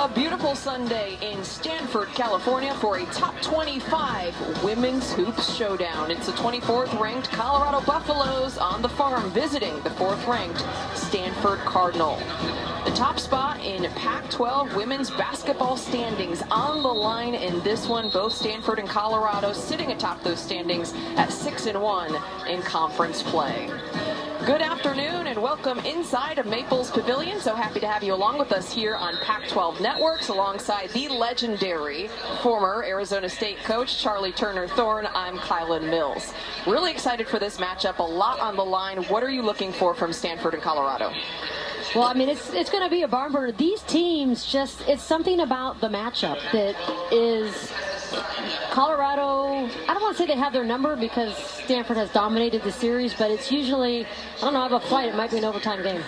A beautiful Sunday in Stanford, California for a top 25 women's hoops showdown. It's the 24th ranked Colorado Buffaloes on the farm visiting the 4th ranked Stanford Cardinal. The top spot in Pac-12 women's basketball standings on the line in this one. Both Stanford and Colorado sitting atop those standings at 6-1 in conference play. Good afternoon and welcome inside of Maples Pavilion. So happy to have you along with us here on Pac-12 Networks alongside the legendary former Arizona State coach Charlie Turner-Thorne. I'm Kylan Mills. Really excited for this matchup. A lot on the line. What are you looking for from Stanford and Colorado? Well, I mean, it's going to be a barn burner. These teams it's something about the matchup that is Colorado. I don't want to say they have their number because Stanford has dominated the series, but it's usually, I don't know, I have a flight. It might be an overtime game.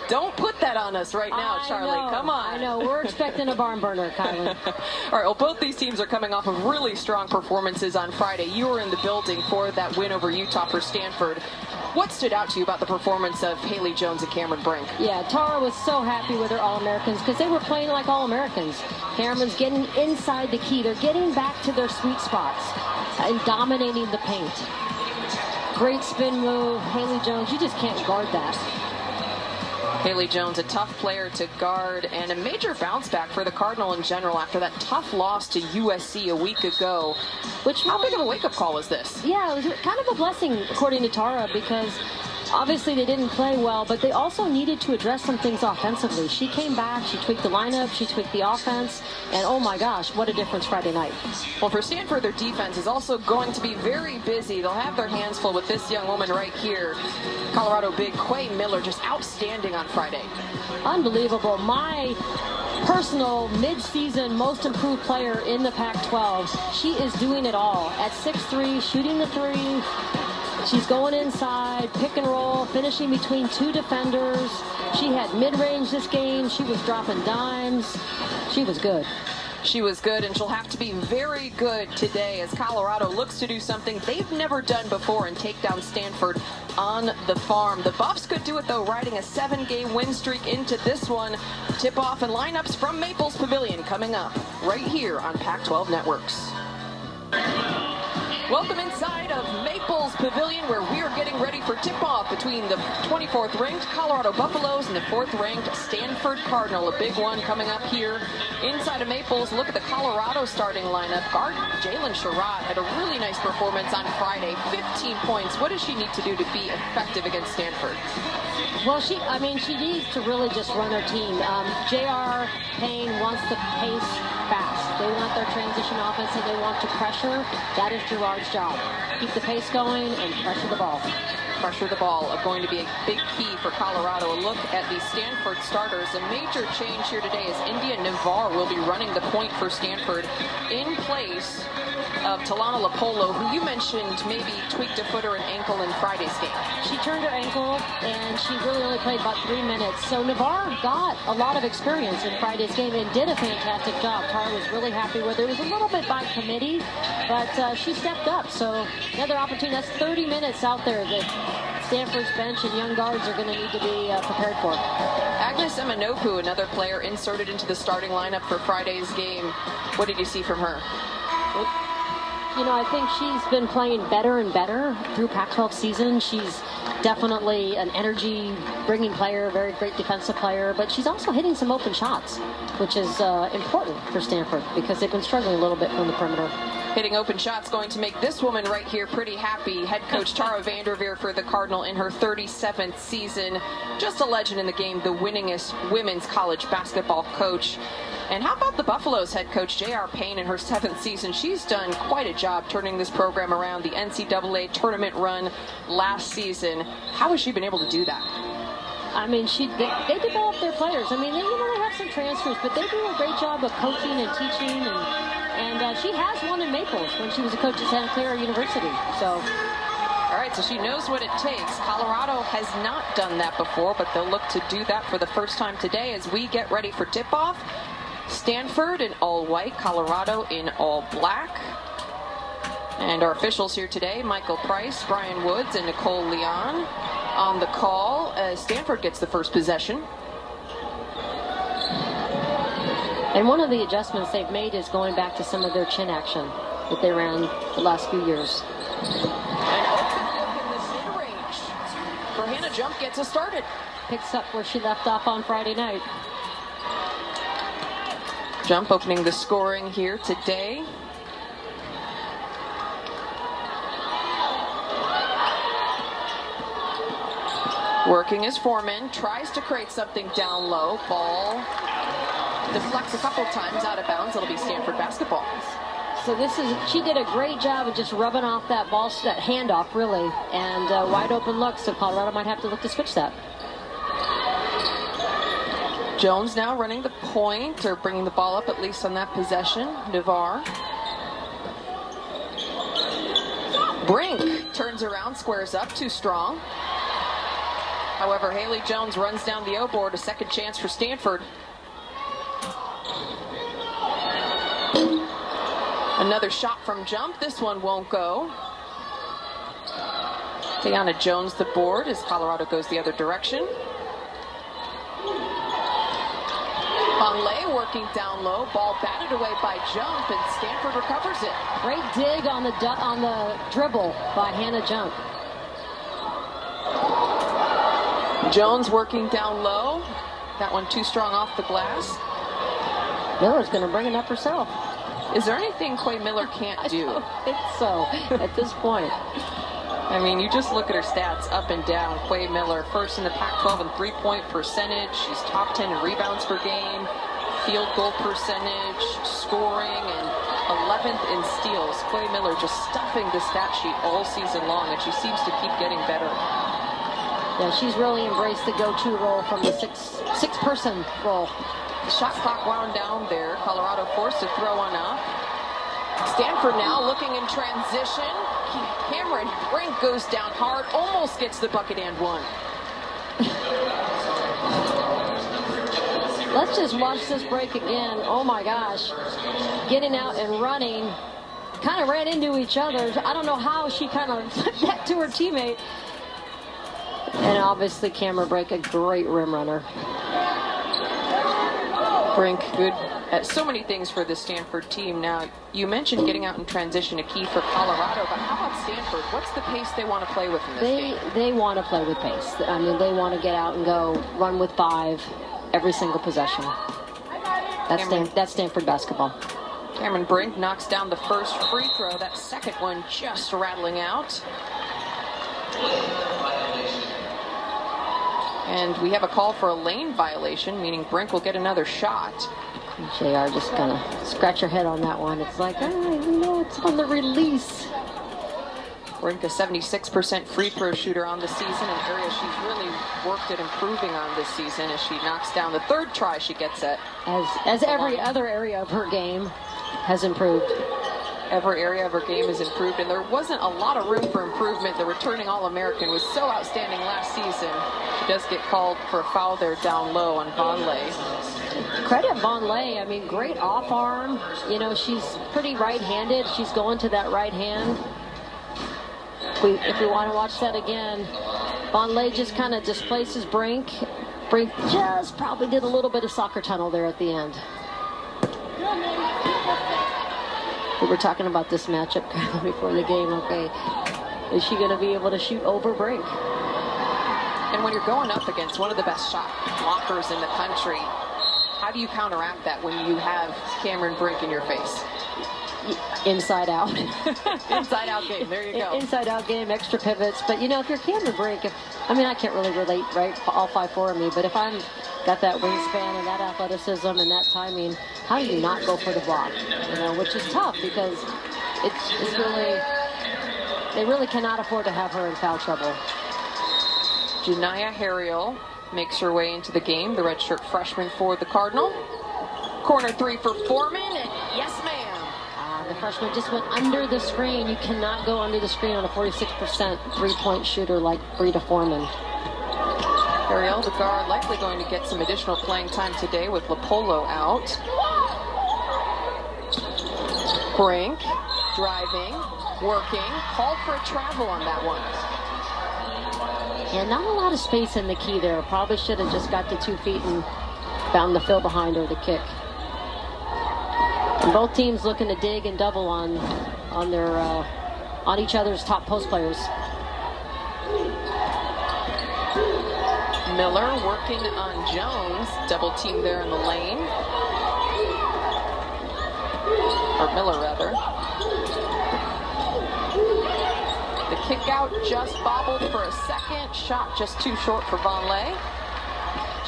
Don't put that on us right now, Charlie. Come on. I know. We're expecting a barn burner, Kylan. All right, well, both these teams are coming off of really strong performances on Friday. You were in the building for that win over Utah for Stanford. What stood out to you about the performance of Haley Jones and Cameron Brink? Yeah, Tara was so happy with her All-Americans because they were playing like All-Americans. Cameron's getting inside the key. They're getting back to their sweet spots and dominating the paint. Great spin move. Haley Jones, you just can't guard that. Haley Jones, a tough player to guard and a major bounce back for the Cardinal in general after that tough loss to USC a week ago. How big of a wake-up call was this? Yeah, it was kind of a blessing, according to Tara, because obviously they didn't play well, but they also needed to address some things offensively. She came back, she tweaked the lineup, she tweaked the offense, and oh my gosh, what a difference Friday night. Well, for Stanford, their defense is also going to be very busy. They'll have their hands full with this young woman right here. Colorado big Quay Miller, just outstanding on Friday. Unbelievable. My personal mid-season most improved player in the Pac-12. She is doing it all. At 6'3", shooting the three. She's going inside, pick and roll, finishing between two defenders. She had mid-range this game. She was dropping dimes. She was good. She was good, and she'll have to be very good today as Colorado looks to do something they've never done before and take down Stanford on the farm. The Buffs could do it, though, riding a 7-game win streak into this one. Tip-off and lineups from Maples Pavilion coming up right here on Pac-12 Networks. Welcome inside of Maples Pavilion, where we are getting ready for tip-off between the 24th ranked Colorado Buffaloes and the 4th ranked Stanford Cardinal. A big one coming up here inside of Maples. Look at the Colorado starting lineup. Guard Jalen Sherrod had a really nice performance on Friday. 15 points. What does she need to do to be effective against Stanford? Well, she needs to really just run her team. J.R. Payne wants the pace fast. They want their transition offense and they want to pressure. That is Gerard's job. Keep the pace going and pressure the ball. Pressure the ball are going to be a big key for Colorado. A look at the Stanford starters. A major change here today is India Navarre will be running the point for Stanford in place of Talana Lapolo, who you mentioned maybe tweaked a foot or an ankle in Friday's game. She turned her ankle and she really only played about 3 minutes. So Navarre got a lot of experience in Friday's game and did a fantastic job. Tara was really happy with her. It was a little bit by committee, but she stepped up. So another opportunity. That's 30 minutes out there that Stanford's bench and young guards are going to need to be prepared for. Agnes Emanoku, another player inserted into the starting lineup for Friday's game. What did you see from her? You know, I think she's been playing better and better through Pac-12 season. She's definitely an energy-bringing player, a very great defensive player, but she's also hitting some open shots, which is important for Stanford because they've been struggling a little bit from the perimeter. Hitting open shots going to make this woman right here pretty happy. Head coach Tara Vanderveer for the Cardinal in her 37th season. Just a legend in the game, the winningest women's college basketball coach. And how about the Buffaloes head coach J.R. Payne in her 7th season? She's done quite a job turning this program around. The NCAA tournament run last season. How has she been able to do that? I mean, they develop their players. I mean, they have some transfers, but they do a great job of coaching and teaching. And she has won in Maples when she was a coach at Santa Clara University. So. All right, so she knows what it takes. Colorado has not done that before, but they'll look to do that for the first time today as we get ready for tip-off. Stanford in all white, Colorado in all black. And our officials here today, Michael Price, Brian Woods, and Nicole Leon on the call as Stanford gets the first possession. And one of the adjustments they've made is going back to some of their chin action that they ran the last few years. An open look in the mid-range. For Hannah Jump gets us started. Picks up where she left off on Friday night. Jump opening the scoring here today. Working as Foreman, tries to create something down low. Ball deflects a couple times out of bounds. It'll be Stanford basketball. So she did a great job of just rubbing off that ball, that handoff really, and wide open look. So Colorado might have to look to switch that. Jones now running the point, or bringing the ball up at least on that possession. Navarre. Brink turns around, squares up, too strong. However, Haley Jones runs down the O-board, a second chance for Stanford. Another shot from Jump, this one won't go. Tiana Jones the board as Colorado goes the other direction. Bonlay working down low, ball batted away by Jump, and Stanford recovers it. Great dig on the dribble by Hannah Jump. Jones working down low. That one too strong off the glass. Miller's going to bring it up herself. Is there anything Quay Miller can't do? I don't think so at this point. I mean, you just look at her stats up and down. Quay Miller, first in the Pac-12 in three-point percentage. She's top 10 in rebounds per game, field goal percentage, scoring, and 11th in steals. Quay Miller just stuffing the stat sheet all season long, and she seems to keep getting better. Yeah, she's really embraced the go-to role from the six-person role. The shot clock wound down there. Colorado forced to throw one up. Stanford now looking in transition. Cameron Brink goes down hard, almost gets the bucket and one. Let's just watch this break again. Oh my gosh. Getting out and running. Kind of ran into each other. I don't know how she kind of flipped that to her teammate. And obviously Cameron Brink, a great rim runner. Brink, good at so many things for the Stanford team. Now, you mentioned getting out in transition, a key for Colorado, but how about Stanford? What's the pace they want to play with in this game? They want to play with pace. I mean, they want to get out and go run with 5 every single possession. That's Stanford basketball. Cameron Brink knocks down the first free throw. That second one just rattling out. And we have a call for a lane violation, meaning Brink will get another shot. JR just gonna scratch her head on that one. It's like, no, it's on the release. Brink, a 76% free throw shooter on the season, an area she's really worked at improving on this season as she knocks down the third try she gets at. As every other area of her game has improved. Every area of her game has improved, and there wasn't a lot of room for improvement. The returning All-American was so outstanding last season. She does get called for a foul there down low on Bonlay. Credit Bonlay. I mean, great off arm. You know, she's pretty right-handed. She's going to that right hand. If we want to watch that again, Bonlay just kind of displaces Brink. Brink just probably did a little bit of soccer tunnel there at the end. We were talking about this matchup before the game. Okay, is she going to be able to shoot over Brink? And when you're going up against one of the best shot blockers in the country, how do you counteract that when you have Cameron Brink in your face? Inside out. Inside out game, there you go. Inside out game, extra pivots. But you know, if you're Cameron Brink, I can't really relate, right? All 5'4" of me, but if I'm got that wingspan and that athleticism and that timing, how do you not go for the block? You know, which is tough because it's really, they really cannot afford to have her in foul trouble. Janiyah Harriel makes her way into the game, the redshirt freshman for the Cardinal. Corner 3 for Foreman, and yes, ma'am. The freshman just went under the screen. You cannot go under the screen on a 46% three-point shooter like Brita Foreman. Harriel, the guard, likely going to get some additional playing time today with Lapolo out. Brink, driving, working, called for a travel on that one. Yeah, not a lot of space in the key there. Probably should have just got to 2 feet and found the fill behind her to kick. And both teams looking to dig and double on each other's top post players. Miller working on Jones. Double team there in the lane. Or Miller, rather. The kick out just bobbled for a second. Shot just too short for Vonleh.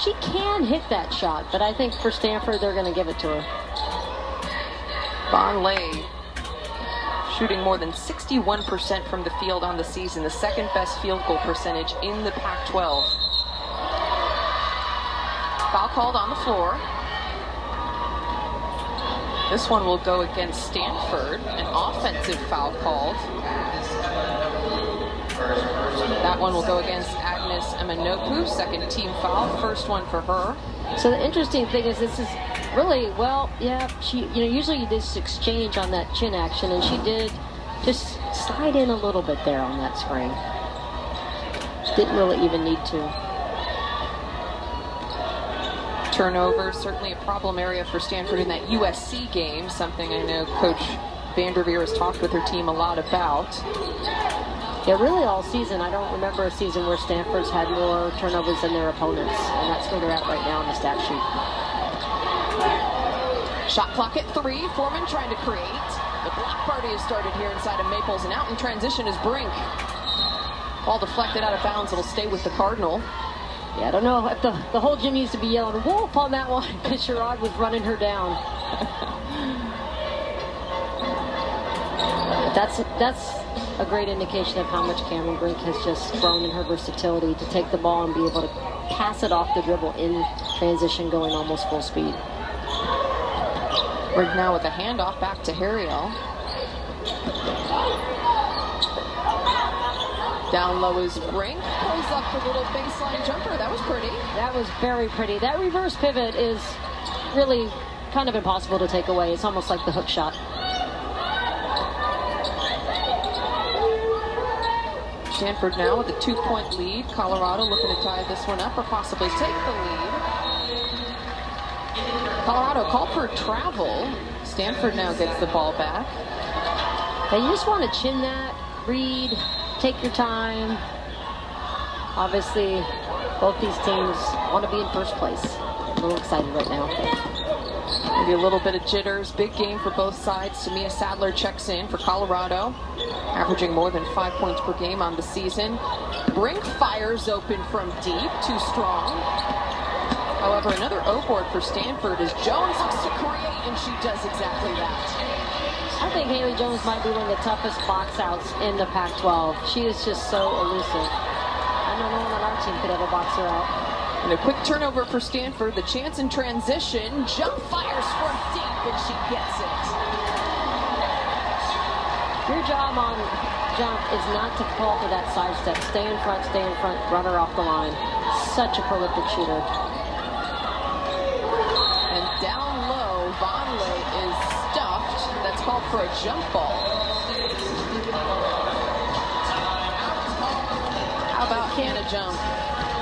She can hit that shot, but I think for Stanford, they're going to give it to her. Vonleh shooting more than 61% from the field on the season, the second best field goal percentage in the Pac-12. Foul called on the floor. This one will go against Stanford, an offensive foul called. That one will go against Agnes Amanoku, second team foul, first one for her. So the interesting thing is this is really, well, yeah, she, usually you just exchange on that chin action, and she did just slide in a little bit there on that screen. Didn't really even need to. Turnover, certainly a problem area for Stanford in that USC game, something I know Coach Vanderveer has talked with her team a lot about. Yeah, really all season, I don't remember a season where Stanford's had more turnovers than their opponents, and that's where they're at right now on the stat sheet. Shot clock at 3, Foreman trying to create. The block party has started here inside of Maples, and out in transition is Brink. Ball deflected out of bounds, it'll stay with the Cardinal. Yeah, I don't know if the whole gym needs to be yelling "Wolf" on that one because Sherrod was running her down. But that's a great indication of how much Cameron Brink has just grown in her versatility to take the ball and be able to pass it off the dribble in transition going almost full speed. Brink now with a handoff back to Harriel. Down low is Brink. Pulls up the little baseline jumper. That was pretty. That was very pretty. That reverse pivot is really kind of impossible to take away. It's almost like the hook shot. Stanford now with a 2-point lead. Colorado looking to tie this one up or possibly take the lead. Colorado called for travel. Stanford now gets the ball back. And you just want to chin that, read, take your time. Obviously, both these teams want to be in first place. A little excited right now. Maybe a little bit of jitters. Big game for both sides. Samia Sadler checks in for Colorado, averaging more than 5 points per game on the season. Brink fires open from deep, too strong. However, another O-board for Stanford as Jones looks to create, and she does exactly that. I think Haley Jones might be one of the toughest box outs in the Pac-12. She is just so elusive. I know no one on our team could ever box her out. And a quick turnover for Stanford. The chance in transition. Jump fires from deep, and she gets it. Your job on jump is not to call for that side step. Stay in front, run her off the line. Such a prolific shooter. And down low, Vonleh is stuffed. That's called for a jump ball. How about Hannah jump?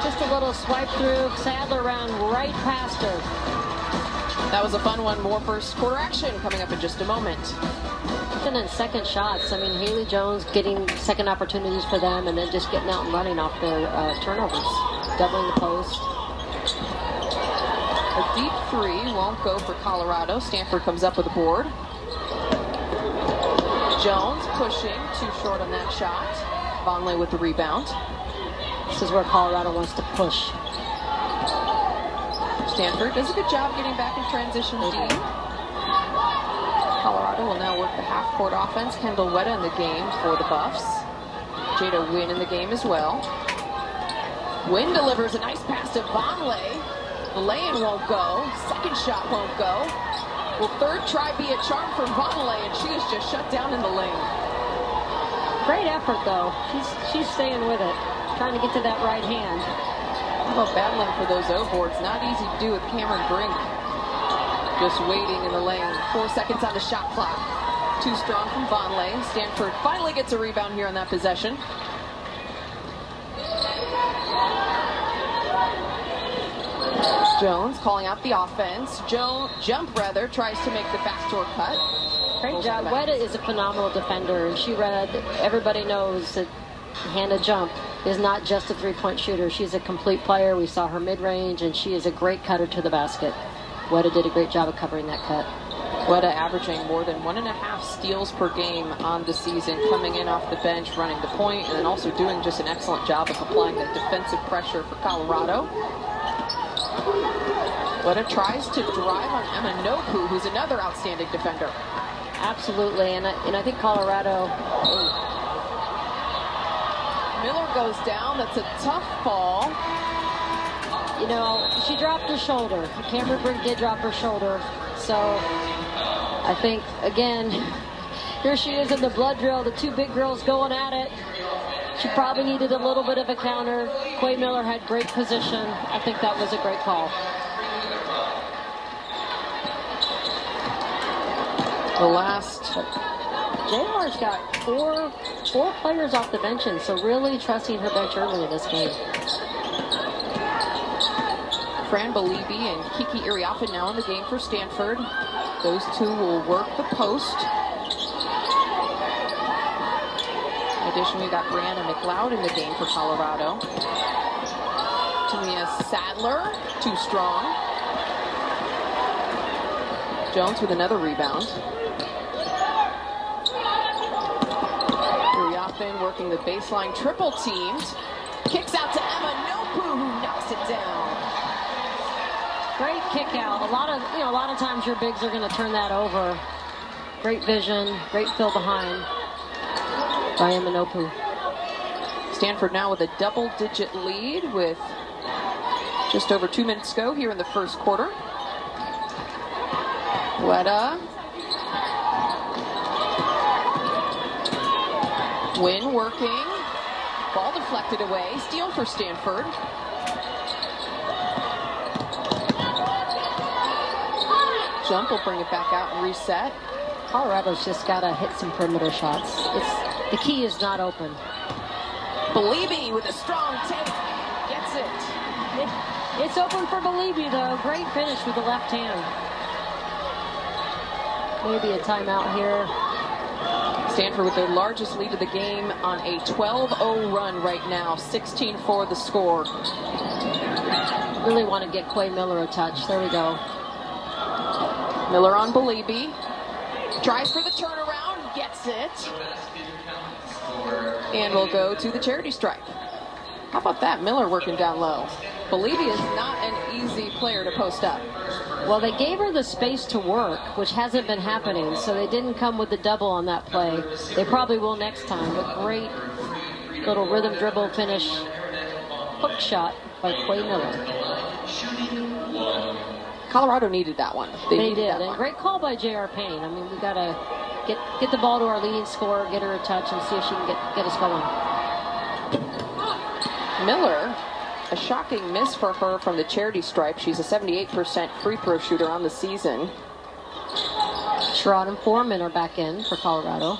Just a little swipe through. Sadler ran right past her. That was a fun one. More first quarter action coming up in just a moment. And then second shots. I mean, Haley Jones getting second opportunities for them and then just getting out and running off their turnovers. Doubling the post. A deep three won't go for Colorado. Stanford comes up with a board. Jones pushing, too short on that shot. Vonleh with the rebound. This is where Colorado wants to push. Stanford does a good job getting back in transition deep. Colorado will now work the half-court offense. Kendall Wetta in the game for the Buffs. Jada Wynn in the game as well. Wynn delivers a nice pass to Vonleh. The lay-in won't go. Second shot won't go. Will third try be a charm for Vonleh, and she is just shut down in the lane. Great effort, though. She's staying with it, trying to get to that right hand. How about battling for those O-boards? Not easy to do with Cameron Brink. Just waiting in the lane. 4 seconds on the shot clock. Too strong from Vonleh. Stanford finally gets a rebound here on that possession. Jones calling out the offense. Jump tries to make the backdoor cut. Great job. Weta is a phenomenal defender, and she read, everybody knows that Hannah Jump is not just a three-point shooter. She's a complete player. We saw her mid-range, and she is a great cutter to the basket. Weta did a great job of covering that cut. Weta averaging more than 1.5 steals per game on the season, coming in off the bench, running the point, and then also doing just an excellent job of applying the defensive pressure for Colorado. Weta tries to drive on Emma Nopu, who's another outstanding defender. Absolutely, and I think Colorado... Miller goes down. That's a tough fall. You know, she dropped her shoulder. Cameron Brink did drop her shoulder. So I think, again, here she is in the blood drill. The two big girls going at it. She probably needed a little bit of a counter. Quay Miller had great position. I think that was a great call. The last... JR's got four players off the bench, so really trusting her bench early in this game. Fran Belibi and Kiki Iriafen now in the game for Stanford. Those two will work the post. In addition, we got Brianna McLeod in the game for Colorado. Tamia Sadler, too strong. Jones with another rebound. Iriafen working the baseline, triple teamed. Kicks out to Emma Nopu, who knocks it down. Great kick out. A lot of times your bigs are going to turn that over. Great vision, great fill behind by Emma Nopu. Stanford now with a double-digit lead with just over 2 minutes to go here in the first quarter. Weta. Wynn working. Ball deflected away. Steal for Stanford. Jump will bring it back out and reset. Colorado's just got to hit some perimeter shots. The key is not open. Belibi with a strong take. Gets it. It's open for Belibi, though. Great finish with the left hand. Maybe a timeout here. Stanford with their largest lead of the game on a 12-0 run right now. 16-4 the score. Really want to get Quay Miller a touch. There we go. Miller on Belibi. Tries for the turnaround. Gets it. And we'll go to the charity stripe. How about that? Miller working down low. Belibi is not an easy player to post up. Well, they gave her the space to work, which hasn't been happening, so they didn't come with the double on that play. They probably will next time, but great little rhythm dribble finish. Hook shot by Quay Miller. Colorado needed that one. They did, and great call by J.R. Payne. I mean, we got to get the ball to our leading scorer, get her a touch, and see if she can get us going. Miller, a shocking miss for her from the charity stripe. She's a 78% free throw shooter on the season. Sherrod and Foreman are back in for Colorado.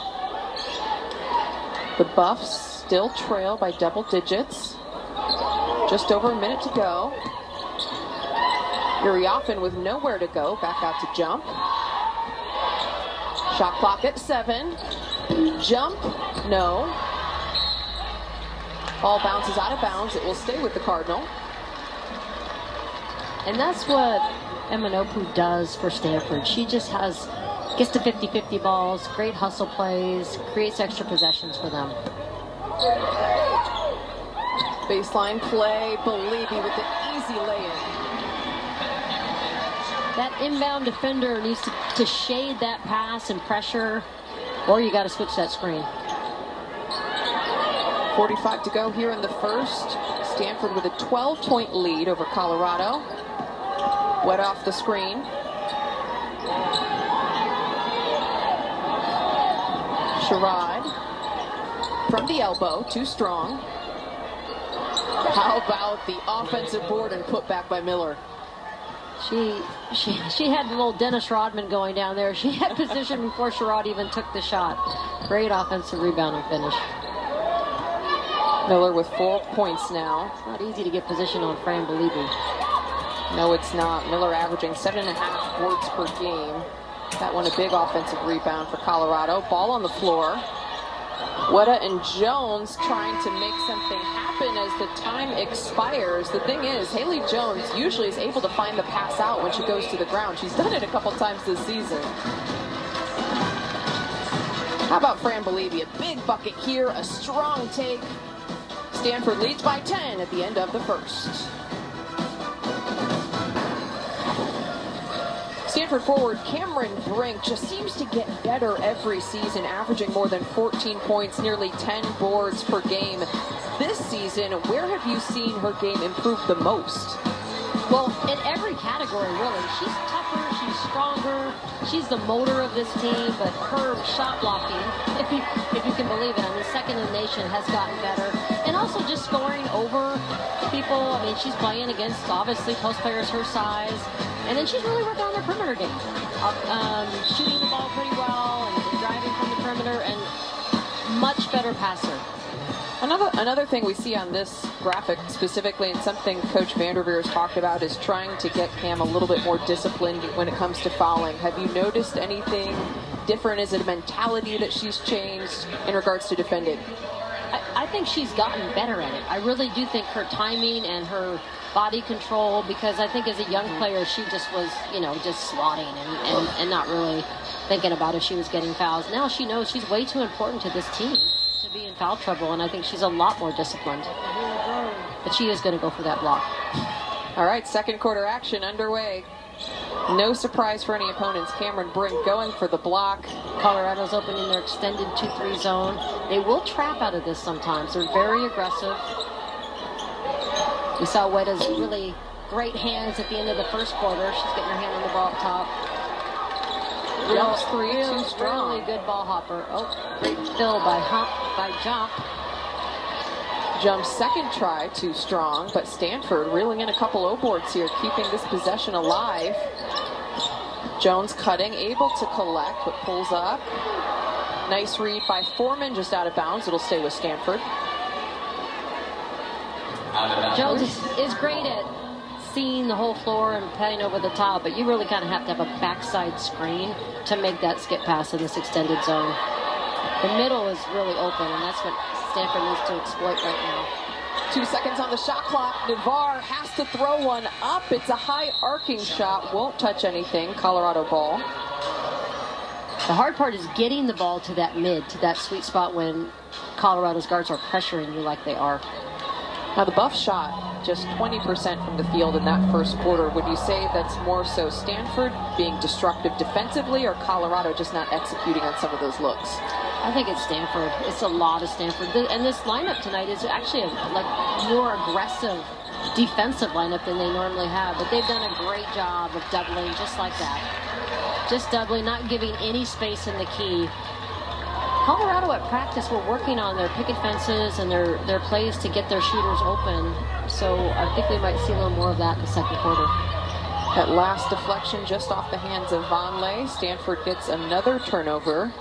The Buffs still trail by double digits. Just over a minute to go. Iriafen with nowhere to go. Back out to Jump. Shot clock at 7. Jump, no. Ball bounces out of bounds. It will stay with the Cardinal. And that's what Emma Nopu does for Stanford. She just gets to 50-50 balls, great hustle plays, creates extra possessions for them. Baseline play, Belibi with the easy lay-in. That inbound defender needs to shade that pass and pressure, or you got to switch that screen. 45 to go here in the first. Stanford with a 12-point lead over Colorado. Wet off the screen. Sherrod from the elbow, too strong. How about the offensive board and put back by Miller? She had a little Dennis Rodman going down there. She had position before Sherrod even took the shot. Great offensive rebound and finish. Miller with 4 points now. It's not easy to get position on Fran Belibi. No, it's not. Miller averaging 7.5 boards per game. That one a big offensive rebound for Colorado. Ball on the floor. Weta and Jones trying to make something happen as the time expires. The thing is, Haley Jones usually is able to find the pass out when she goes to the ground. She's done it a couple times this season. How about Fran Believy? A big bucket here, a strong take. Stanford leads by 10 at the end of the first. Stanford forward Cameron Brink just seems to get better every season, averaging more than 14 points, nearly 10 boards per game. This season, where have you seen her game improve the most? Well, in every category, really. She's tougher, she's stronger, she's the motor of this team, but her shot blocking, if you can believe it, I mean, second in the nation, has gotten better. And also just scoring over people. I mean, she's playing against, obviously, post players her size. And then she's really working on her perimeter game. Shooting the ball pretty well and driving from the perimeter, and much better passer. Another thing we see on this graphic specifically, and something Coach Vanderveer has talked about, is trying to get Cam a little bit more disciplined when it comes to fouling. Have you noticed anything different? Is it a mentality that she's changed in regards to defending? I think she's gotten better at it. I really do think her timing and her body control, because I think as a young player she just was, just swatting and not really thinking about if she was getting fouls. Now she knows she's way too important to this team to be in foul trouble, and I think she's a lot more disciplined. But she is going to go for that block. All right, second quarter action underway. No surprise for any opponents. Cameron Brink going for the block. Colorado's opening their extended 2-3 zone. They will trap out of this sometimes. They're very aggressive. We saw Weta's really great hands at the end of the first quarter. She's getting her hand on the ball up top. Jumps three, too strong. Really good ball hopper. Oh, great fill by Jump. Jump's second try, too strong, but Stanford reeling in a couple O-boards here, keeping this possession alive. Jones cutting, able to collect, but pulls up. Nice read by Foreman, just out of bounds. It'll stay with Stanford. Jones is great at seeing the whole floor and playing over the top, but you really kind of have to have a backside screen to make that skip pass in this extended zone. The middle is really open, and that's what Stanford needs to exploit right now. 2 seconds on the shot clock. Navarre has to throw one up. It's a high arcing shot. Won't touch anything. Colorado ball. The hard part is getting the ball to that mid, to that sweet spot when Colorado's guards are pressuring you like they are. Now the Buff shot just 20% from the field in that first quarter. Would you say that's more so Stanford being destructive defensively, or Colorado just not executing on some of those looks? I think it's Stanford. It's a lot of Stanford. And this lineup tonight is actually a more aggressive defensive lineup than they normally have. But they've done a great job of doubling just like that. Just doubling, not giving any space in the key. Colorado at practice were working on their picket fences and their plays to get their shooters open. So I think we might see a little more of that in the second quarter. That last deflection just off the hands of Vonleh. Stanford gets another turnover.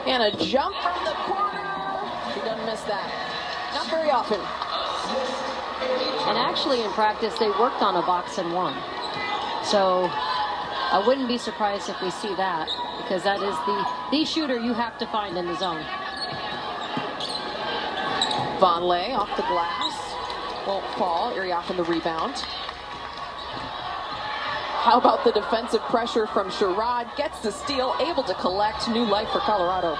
And a jump from the corner. She doesn't miss that. Not very often. And actually in practice they worked on a box and one. So I wouldn't be surprised if we see that, because that is the shooter you have to find in the zone. Vonleh off the glass. Won't fall. Irioff in the rebound. How about the defensive pressure from Sherrod? Gets the steal, able to collect. New life for Colorado.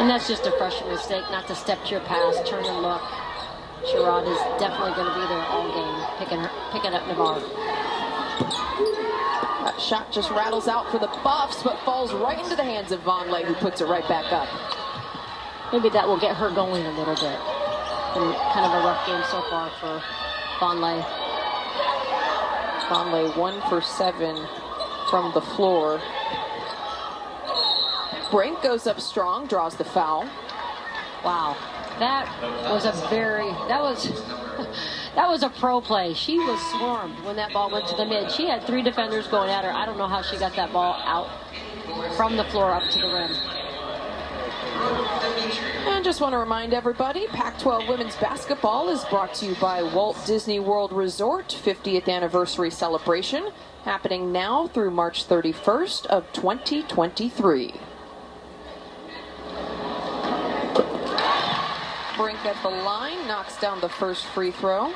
And that's just a freshman mistake, not to step to your pass, turn and look. Sherrod is definitely going to be there all game, picking up Navarre. That shot just rattles out for the Buffs, but falls right into the hands of Vonleh, who puts it right back up. Maybe that will get her going a little bit. Been kind of a rough game so far for Vonleh. Vonleh 1 for 7 from the floor. Brink goes up strong, draws the foul. Wow, that was a pro play. She was swarmed when that ball went to the mid. She had 3 defenders going at her. I don't know how she got that ball out from the floor up to the rim. And just want to remind everybody, Pac-12 women's basketball is brought to you by Walt Disney World Resort 50th anniversary celebration, happening now through March 31st of 2023. Brink at the line, knocks down the first free throw.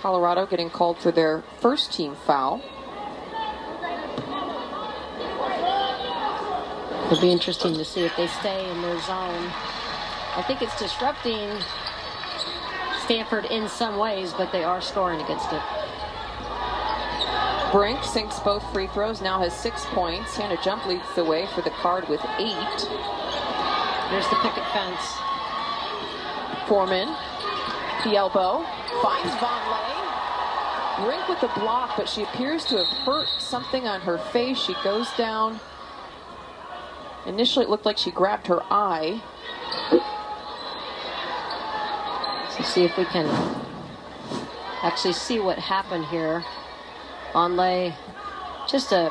Colorado getting called for their first team foul. It'll be interesting to see if they stay in their zone. I think it's disrupting Stanford in some ways, but they are scoring against it. Brink sinks both free throws, now has 6 points. Hannah Jump leads the way for the Card with 8. Here's the picket fence. Foreman, the elbow, finds Vonleh. Brink with the block, but she appears to have hurt something on her face. She goes down. Initially, it looked like she grabbed her eye. Let's see if we can actually see what happened here. Vonleh, just a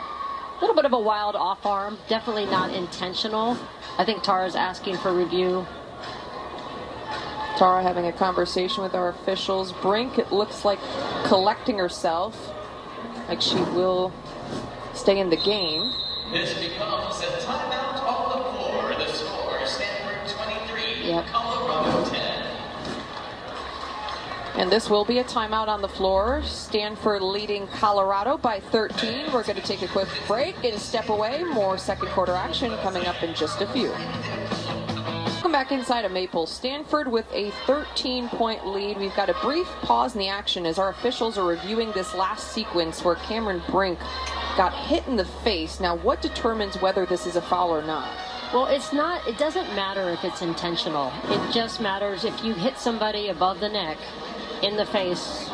little bit of a wild off arm, definitely not intentional. I think Tara's asking for review. Tara having a conversation with our officials. Brink, it looks like collecting herself, like she will stay in the game. This becomes a timeout on the floor. The score, Stanford 23, Colorado 10. And this will be a timeout on the floor. Stanford leading Colorado by 13. We're going to take a quick break and step away. More second quarter action coming up in just a few. Welcome back inside of Maple. Stanford with a 13-point lead. We've got a brief pause in the action as our officials are reviewing this last sequence where Cameron Brink got hit in the face. Now, what determines whether this is a foul or not? Well, it doesn't matter if it's intentional. It just matters if you hit somebody above the neck in the face.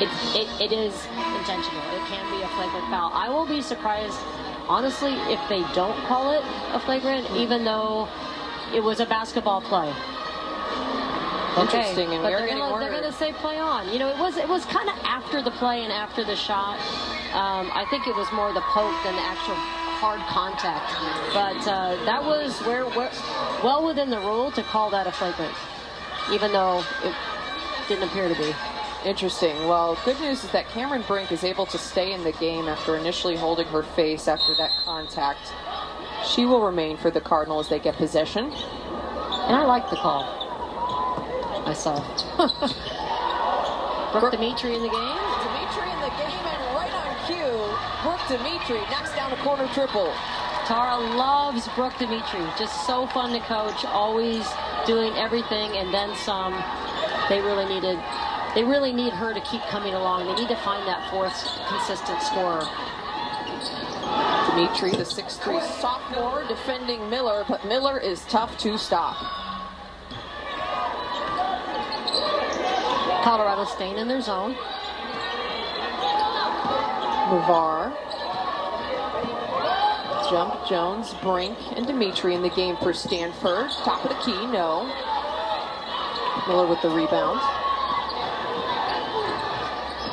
It is intentional. It can be a flagrant foul. I will be surprised, honestly, if they don't call it a flagrant, even though it was a basketball play. Interesting, and but they're going to say play on. You know, it was kind of after the play and after the shot. I think it was more the poke than the actual hard contact. But that was well within the rule to call that a flagrant, even though it didn't appear to be. Interesting. Well, good news is that Cameron Brink is able to stay in the game after initially holding her face after that contact. She will remain for the Cardinals as they get possession. And I like the call myself. Brooke Dimitri in the game. Dimitri in the game, and right on cue, Brooke Dimitri knocks down a corner triple. Tara loves Brooke Dimitri. Just so fun to coach, always doing everything and then some. They really need her to keep coming along. They need to find that fourth consistent scorer. Dimitri, the 6'3" sophomore, defending Miller, but Miller is tough to stop. Colorado staying in their zone. Navarre, Jump, Jones, Brink, and Dimitri in the game for Stanford. Top of the key, no. Miller with the rebound.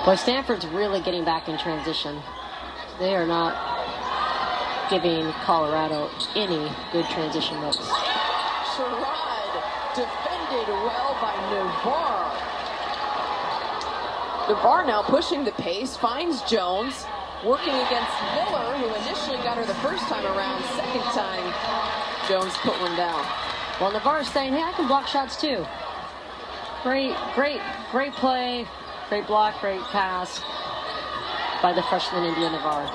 Boy, Stanford's really getting back in transition. They are not giving Colorado any good transition looks. Sherrod defended well by Navarre. Navarre now pushing the pace, finds Jones, working against Miller, who initially got her the first time around. Second time, Jones put one down. Well, Navarre's saying, hey, I can block shots too. Great play, great block, great pass by the freshman India Navarre.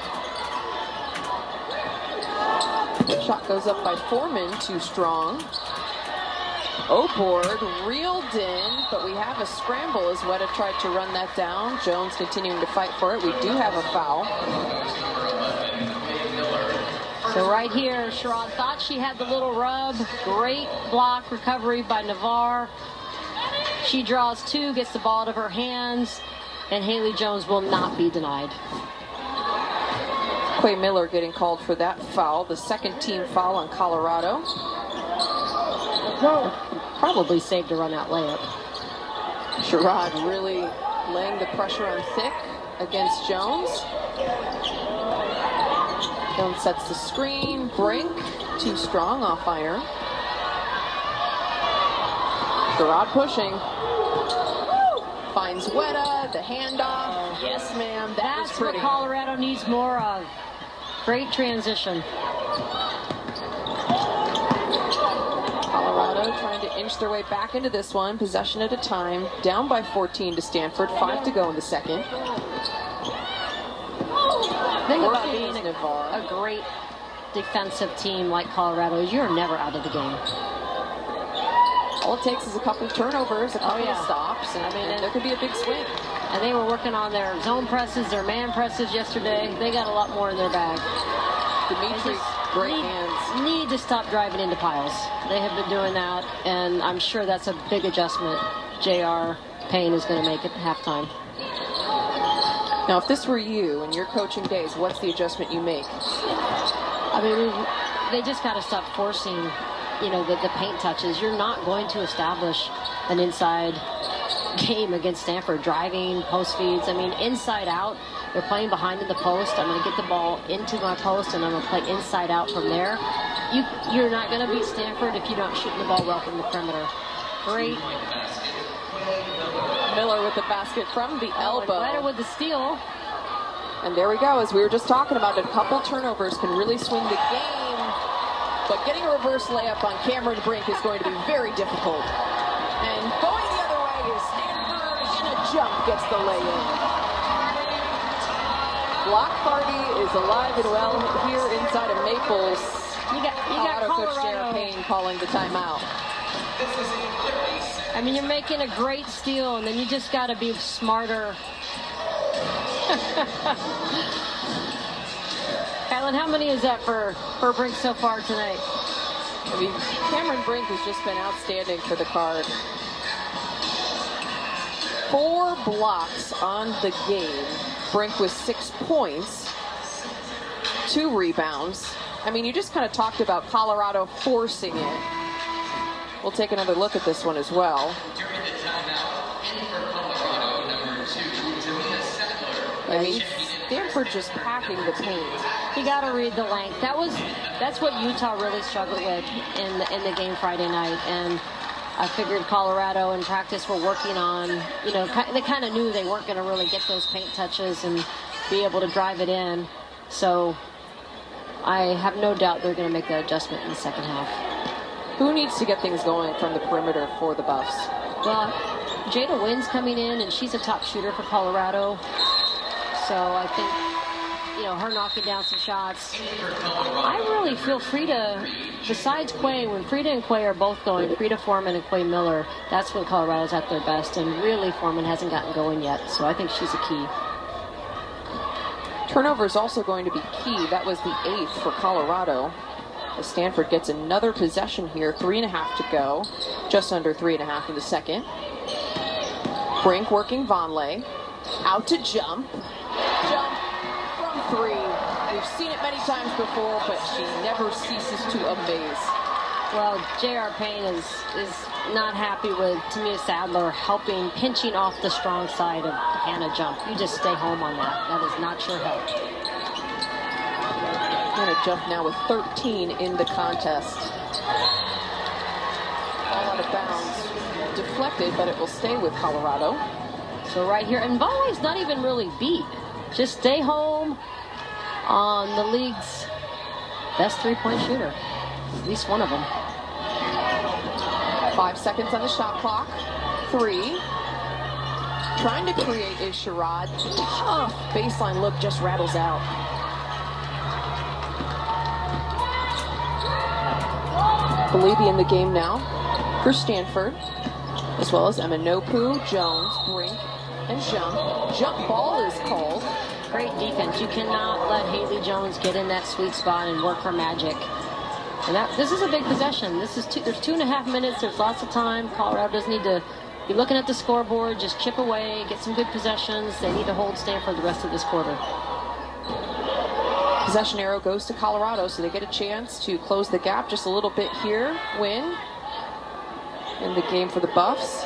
Shot goes up by Foreman, too strong. O'Board reeled in, but we have a scramble as Weta tried to run that down. Jones continuing to fight for it. We do have a foul. So right here, Sherrod thought she had the little rub. Great block recovery by Navarre. She draws two, gets the ball out of her hands, and Haley Jones will not be denied. Quay Miller getting called for that foul, the second team foul on Colorado. Probably saved a run-out layup. Sherrod really laying the pressure on thick against Jones. Jones sets the screen. Brink, too strong off iron. Gerard pushing. Finds Weta, the handoff. Yes, ma'am. That's what Colorado needs more of. Great transition. Colorado trying to inch their way back into this one, possession at a time. Down by 14 to Stanford, 5 to go in the second. The thing about being a great defensive team like Colorado is you're never out of the game. All it takes is a couple turnovers, a couple of stops, and there could be a big swing. And they were working on their zone presses, their man presses yesterday. They got a lot more in their bag. Dimitri, great hands. Need to stop driving into piles. They have been doing that, and I'm sure that's a big adjustment J.R. Payne is going to make at halftime. Now, if this were you in your coaching days, what's the adjustment you make? I mean, they just got to stop forcing, the paint touches. You're not going to establish an inside game against Stanford, driving, post feeds. I mean, inside out, they're playing behind in the post. I'm going to get the ball into my post, and I'm going to play inside out from there. You're not going to beat Stanford if you don't shoot the ball well from the perimeter. Great. Miller with the basket from the elbow. Weta with the steal. And there we go. As we were just talking about, a couple turnovers can really swing the game. But getting a reverse layup on Cameron Brink is going to be very difficult. And going the other way is Stanford in a jump gets the lay-in. Block party is alive and well here inside of Maples. You got Colorado. Coach J.R. Payne calling the timeout. I mean, you're making a great steal, and then you just got to be smarter. Kylan, how many is that for Brink so far tonight? I mean, Cameron Brink has just been outstanding for the Card. 4 blocks on the game. Brink with 6 points, 2 rebounds. I mean, you just kind of talked about Colorado forcing it. We'll take another look at this one as well. During the timeout, in for Colorado, number 2, Tamina Sadler. I mean, Stanford just packing the paint. You got to read the length. That's what Utah really struggled with in the game Friday night. And I figured Colorado in practice were working on, they kind of knew they weren't going to really get those paint touches and be able to drive it in. So I have no doubt they're going to make that adjustment in the second half. Who needs to get things going from the perimeter for the Buffs? Well, Jada Wynn's coming in, and she's a top shooter for Colorado. So I think, her knocking down some shots. I really feel Frida, besides Quay, when Frida and Quay are both going, Frida Foreman and Quay Miller, that's when Colorado's at their best. And really, Foreman hasn't gotten going yet. So I think she's a key. Turnover is also going to be key. That was the 8th for Colorado. As Stanford gets another possession here, 3.5 to go. Just under 3.5 in the second. Brink working Vonleh. Out to jump. Jump from 3. We've seen it many times before, but she never ceases to amaze. Well, J.R. Payne is not happy with Tamia Sadler pinching off the strong side of Hannah jump. You just stay home on that. That is not your help. Hannah jump now with 13 in the contest. All out of bounds. Deflected, but it will stay with Colorado. So right here, and Vonleh's not even really beat. Just stay home on the league's best three-point shooter. At least one of them. 5 seconds on the shot clock. 3. Trying to create is Sherrod. Tough baseline look just rattles out. Believe in the game now for Stanford, as well as Emma Nopu, Jones, Brink, and Jump. Jump ball is called. Great defense. You cannot let Haley Jones get in that sweet spot and work her magic. And this is a big possession. There's 2.5 minutes. There's lots of time. Colorado doesn't need to be looking at the scoreboard. Just chip away, get some good possessions. They need to hold Stanford the rest of this quarter. Possession arrow goes to Colorado, so they get a chance to close the gap just a little bit here. Win in the game for the Buffs.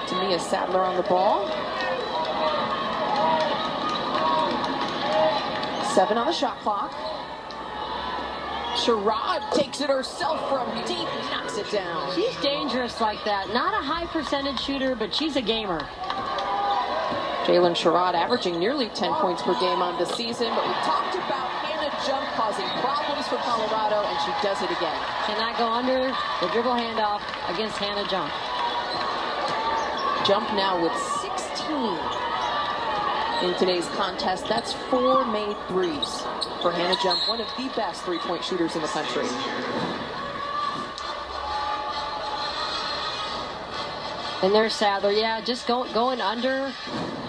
Tamia Sadler on the ball. 7 on the shot clock. Sherrod takes it herself from deep, knocks it down. She's dangerous like that. Not a high percentage shooter, but she's a gamer. Jalen Sherrod averaging nearly 10 points per game on the season, but we talked about Hannah Jump causing problems for Colorado, and she does it again. Cannot go under the dribble handoff against Hannah Jump. Jump now with 16 in today's contest. That's 4 made threes for Hannah Jump, one of the best three-point shooters in the country. And there's Sadler. Yeah, just going under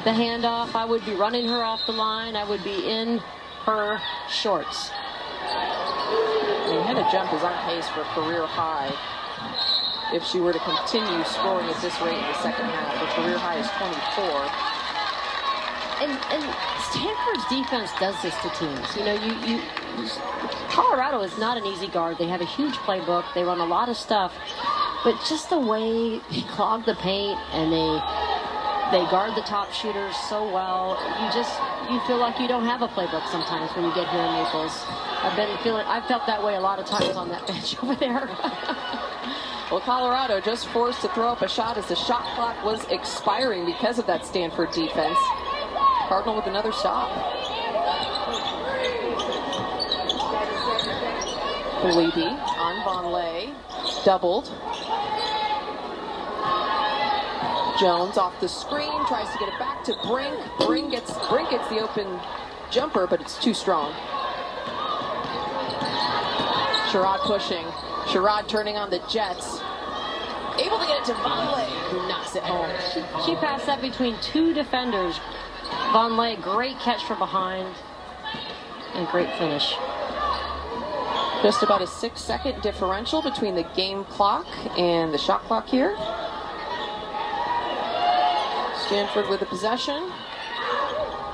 the handoff. I would be running her off the line. I would be in her shorts. I mean, Hannah Jump is on pace for a career high. If she were to continue scoring at this rate in the second half, her career high is 24. And Stanford's defense does this to teams. You know, Colorado is not an easy guard. They have a huge playbook. They run a lot of stuff. But just the way they clog the paint and they guard the top shooters so well, you feel like you don't have a playbook sometimes when you get here in Naples. I've felt that way a lot of times on that bench over there. Well, Colorado just forced to throw up a shot as the shot clock was expiring because of that Stanford defense. Cardinal with another stop. Levy on Vonleh, doubled. Jones off the screen, tries to get it back to Brink. Brink gets the open jumper, but it's too strong. Sherrod pushing. Sherrod turning on the Jets. Able to get it to Vonleh, who knocks it home. She passed that between two defenders. Vonleh, great catch from behind, and great finish. Just about a 6-second differential between the game clock and the shot clock here. Stanford with the possession.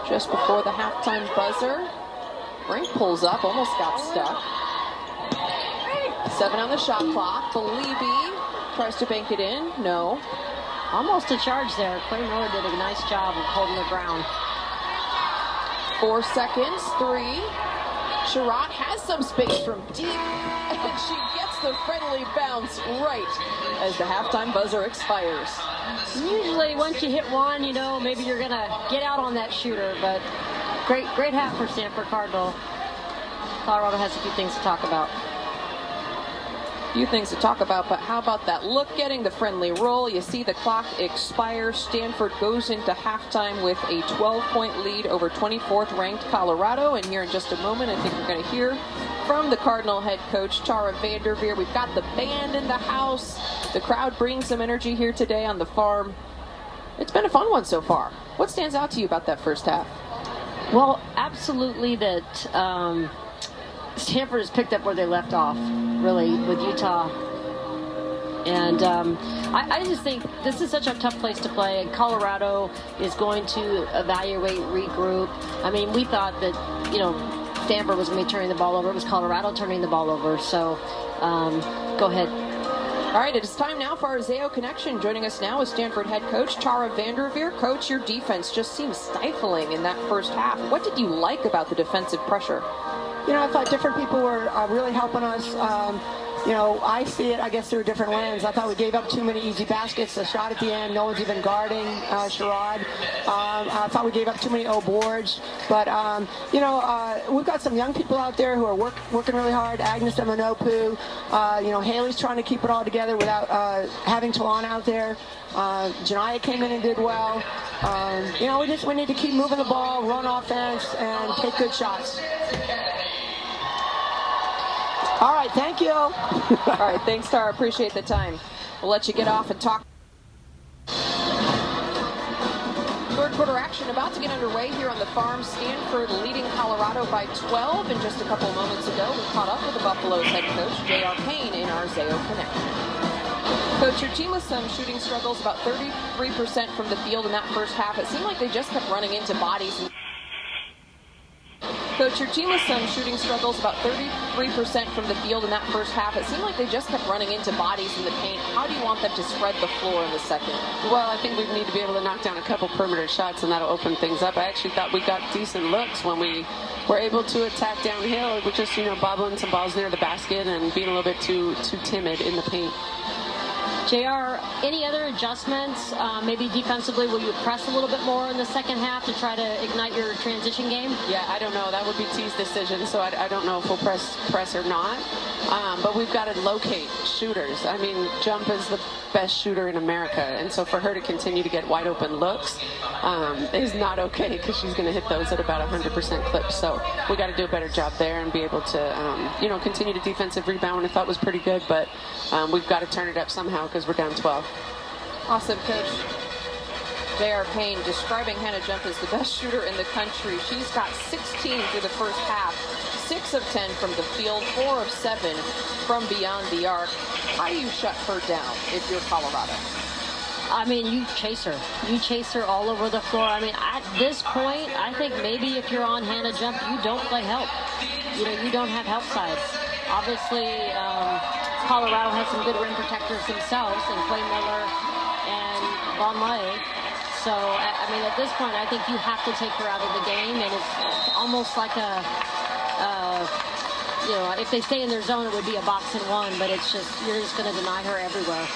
Just before the halftime buzzer. Brink pulls up, almost got stuck. 7 on the shot clock. Beliebe tries to bank it in. No. Almost a charge there. Clay Miller did a nice job of holding the ground. 4 seconds. 3. Sherrod has some space from deep, and she gets the friendly bounce right as the halftime buzzer expires. Usually once you hit one, you know, maybe you're going to get out on that shooter, but great half for Stanford Cardinal. Colorado has a few things to talk about. But how about that look getting the friendly roll? You see the clock expire. Stanford goes into halftime with a 12-point lead over 24th ranked Colorado. And here in just a moment, I think we're going to hear from the Cardinal head coach, Tara Vanderveer. We've got the band in the house. The crowd brings some energy here today on the farm. It's been a fun one so far. What stands out to you about that first half? Well, absolutely that Stanford has picked up where they left off, really, with Utah. And I just think this is such a tough place to play, and Colorado is going to evaluate, regroup. I mean, we thought that, you know, Stanford was going to be turning the ball over. It was Colorado turning the ball over. So, go ahead. All right, it is time now for our Zayo Connection. Joining us now is Stanford head coach Tara Vanderveer. Coach, your defense just seems stifling in that first half. What did you like about the defensive pressure? You know, I thought different people were really helping us. You know, I see it, I guess, through a different lens. I thought we gave up too many easy baskets. The shot at the end, no one's even guarding Sherrod. I thought we gave up too many boards. But, you know, we've got some young people out there who are working really hard. Agnes Emanopu. You know, Haley's trying to keep it all together without having Talon out there. Janiyah came in and did well. You know, we need to keep moving the ball, run offense, and take good shots. All right, thank you. All right, thanks, Tara. Appreciate the time. We'll let you get off and talk. Third quarter action about to get underway here on the farm. Stanford leading Colorado by 12. And just a couple of moments ago, we caught up with the Buffaloes head coach, J.R. Payne, in our Zayo Connection. Coach, your team with some shooting struggles, about 33% from the field in that first half. It seemed like they just kept running into bodies. Coach, your team with some shooting struggles, about 33% from the field in that first half. It seemed like they just kept running into bodies in the paint. How do you want them to spread the floor in the second? Well, I think we need to be able to knock down a couple perimeter shots, and that'll open things up. I actually thought we got decent looks when we were able to attack downhill. We're just, bobbling some balls near the basket and being a little bit too timid in the paint. JR, any other adjustments? Maybe defensively, will you press a little bit more in the second half to try to ignite your transition game? Yeah, I don't know. That would be T's decision, so I don't know if we'll press or not. But we've got to locate shooters. I mean, Jump is the best shooter in America, and so for her to continue to get wide open looks is not okay, because she's going to hit those at about 100% clip. So we got to do a better job there and be able to, continue to defensive rebound. I thought was pretty good, but we've got to turn it up somehow because we're down 12. Awesome, Coach. J.R. Payne describing Hannah Jump as the best shooter in the country. She's got 16 through the first half, 6 of 10 from the field, 4 of 7 from beyond the arc. How do you shut her down if you're Colorado? I mean, you chase her. You chase her all over the floor. I mean, at this point, I think maybe if you're on Hannah Jump, you don't play help. You don't have help side. Obviously, Colorado has some good rim protectors themselves, and Clay Miller and Von Lay. So, I mean, at this point, I think you have to take her out of the game, and it's almost like if they stay in their zone, it would be a box and one, but it's just, you're just going to deny her everywhere.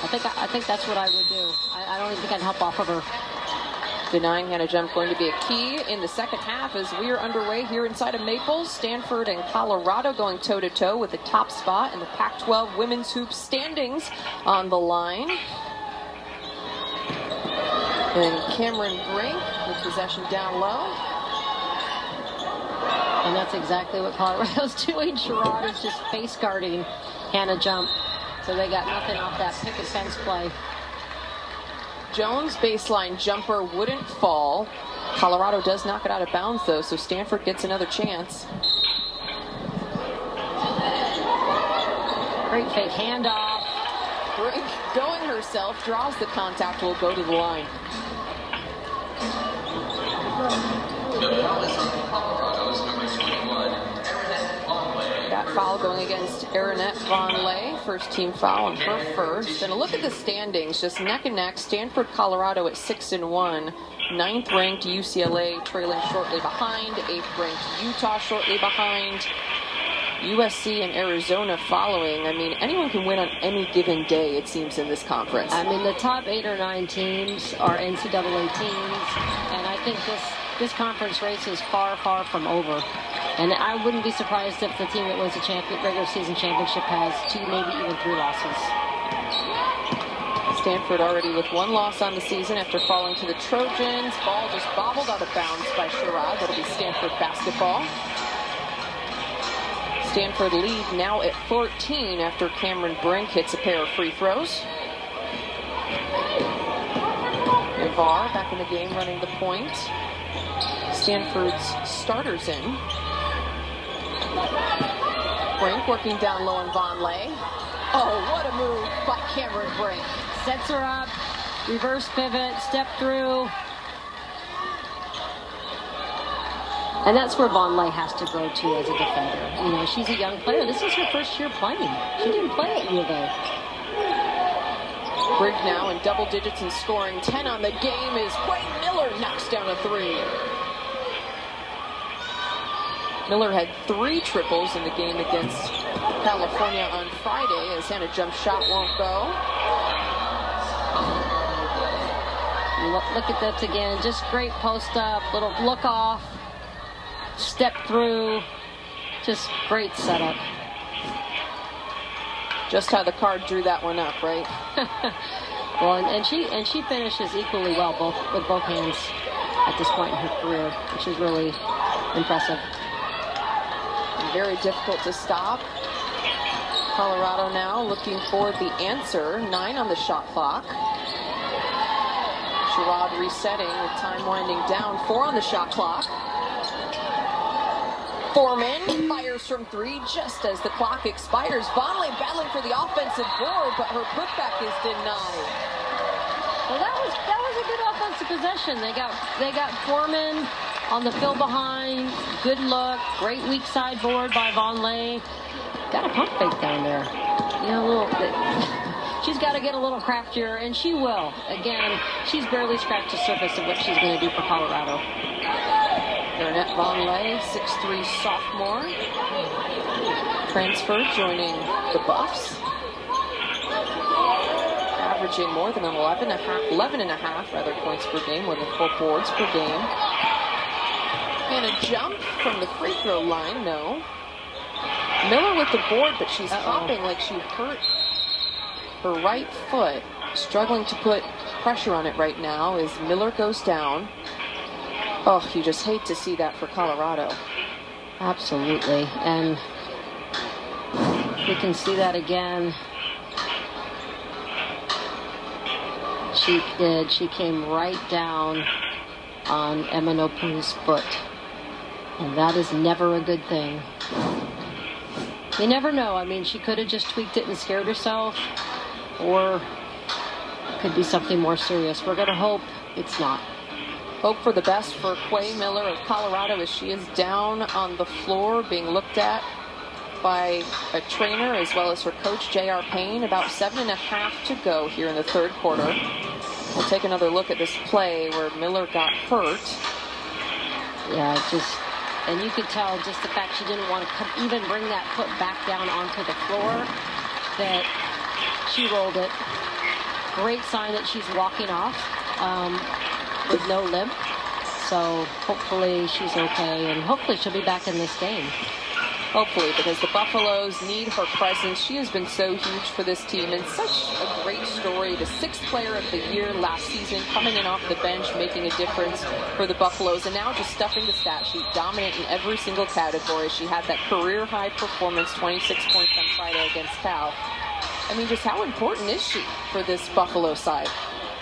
I think that's what I would do. I don't even think I'd help off of her. Denying Hannah Jump going to be a key in the second half as we are underway here inside of Maples. Stanford and Colorado going toe-to-toe with the top spot in the Pac-12 women's hoop standings on the line. And Cameron Brink with possession down low. And that's exactly what Colorado's doing. Sherrod is just face guarding Hannah Jump. So they got nothing off that picket fence play. Jones' baseline jumper wouldn't fall. Colorado does knock it out of bounds, though, so Stanford gets another chance. Great fake handoff. Brink going herself, draws the contact, will go to the line. The foul is on Colorado's number 21, Erinette Von Lay. That foul going against Erinette Von Lay. First team foul on her first. And a look at the standings, just neck and neck. Stanford, Colorado at 6-1. 9th ranked UCLA trailing shortly behind. 8th ranked Utah shortly behind. USC and Arizona following. I mean, anyone can win on any given day, it seems, in this conference. I mean, the top 8 or 9 teams are NCAA teams, and I think this conference race is far, far from over. And I wouldn't be surprised if the team that wins the regular season championship has 2, maybe even 3 losses. Stanford already with 1 loss on the season after falling to the Trojans. Ball just bobbled out of bounds by Sherrod. That'll be Stanford basketball. Stanford lead now at 14 after Cameron Brink hits a pair of free throws. Navarre back in the game running the point. Stanford's starters in. Brink working down low on Von Lay. Oh, what a move by Cameron Brink. Sets her up, reverse pivot, step through. And that's where Von Lay has to grow to as a defender. She's a young player. This is her first year playing. She didn't play at U of A. Brink now in double digits and scoring. 10 on the game as Quay Miller knocks down a 3. Miller had 3 triples in the game against California on Friday as Hannah Jump's shot won't go. Look at this again. Just great post up, little look off, step through. Just great setup. Just how the card drew that one up, right? Well, and she finishes equally well with both hands at this point in her career, which is really impressive. Very difficult to stop. Colorado now looking for the answer. 9 on the shot clock. Sherrod resetting with time winding down. 4 on the shot clock. Foreman fires from 3 just as the clock expires. Von Lay battling for the offensive board, but her putback is denied. Well, that was a good offensive possession. They got Foreman on the fill behind. Good look. Great weak side board by Vonleh. Got a pump fake down there. You know, a little bit. She's got to get a little craftier, and she will. Again, she's barely scratched the surface of what she's going to do for Colorado. Bernette Vonleh, 6'3" sophomore. Transfer joining the Buffs. Averaging more than 11 and a half points per game, more than 4 boards per game. And a jump from the free throw line, no. Miller with the board, but she's hopping like she hurt her right foot. Struggling to put pressure on it right now as Miller goes down. Oh, you just hate to see that for Colorado. Absolutely. And we can see that again. She did. She came right down on Emanopu's foot. And that is never a good thing. You never know. I mean, she could have just tweaked it and scared herself, or it could be something more serious. We're going to hope it's not. Hope for the best for Quay Miller of Colorado as she is down on the floor being looked at by a trainer as well as her coach, J.R. Payne. About 7.5 to go here in the third quarter. We'll take another look at this play where Miller got hurt. Yeah, and you could tell just the fact she didn't want to even bring that foot back down onto the floor, that she rolled it. Great sign that she's walking off with no limp. So hopefully she's okay, and hopefully she'll be back in this game. Hopefully, because the Buffaloes need her presence. She has been so huge for this team and such a great story. The 6th player of the year last season, coming in off the bench, making a difference for the Buffaloes, and now just stuffing the stat sheet, dominant in every single category. She had that career-high performance, 26 points on Friday against Cal. I mean, just how important is she for this Buffalo side?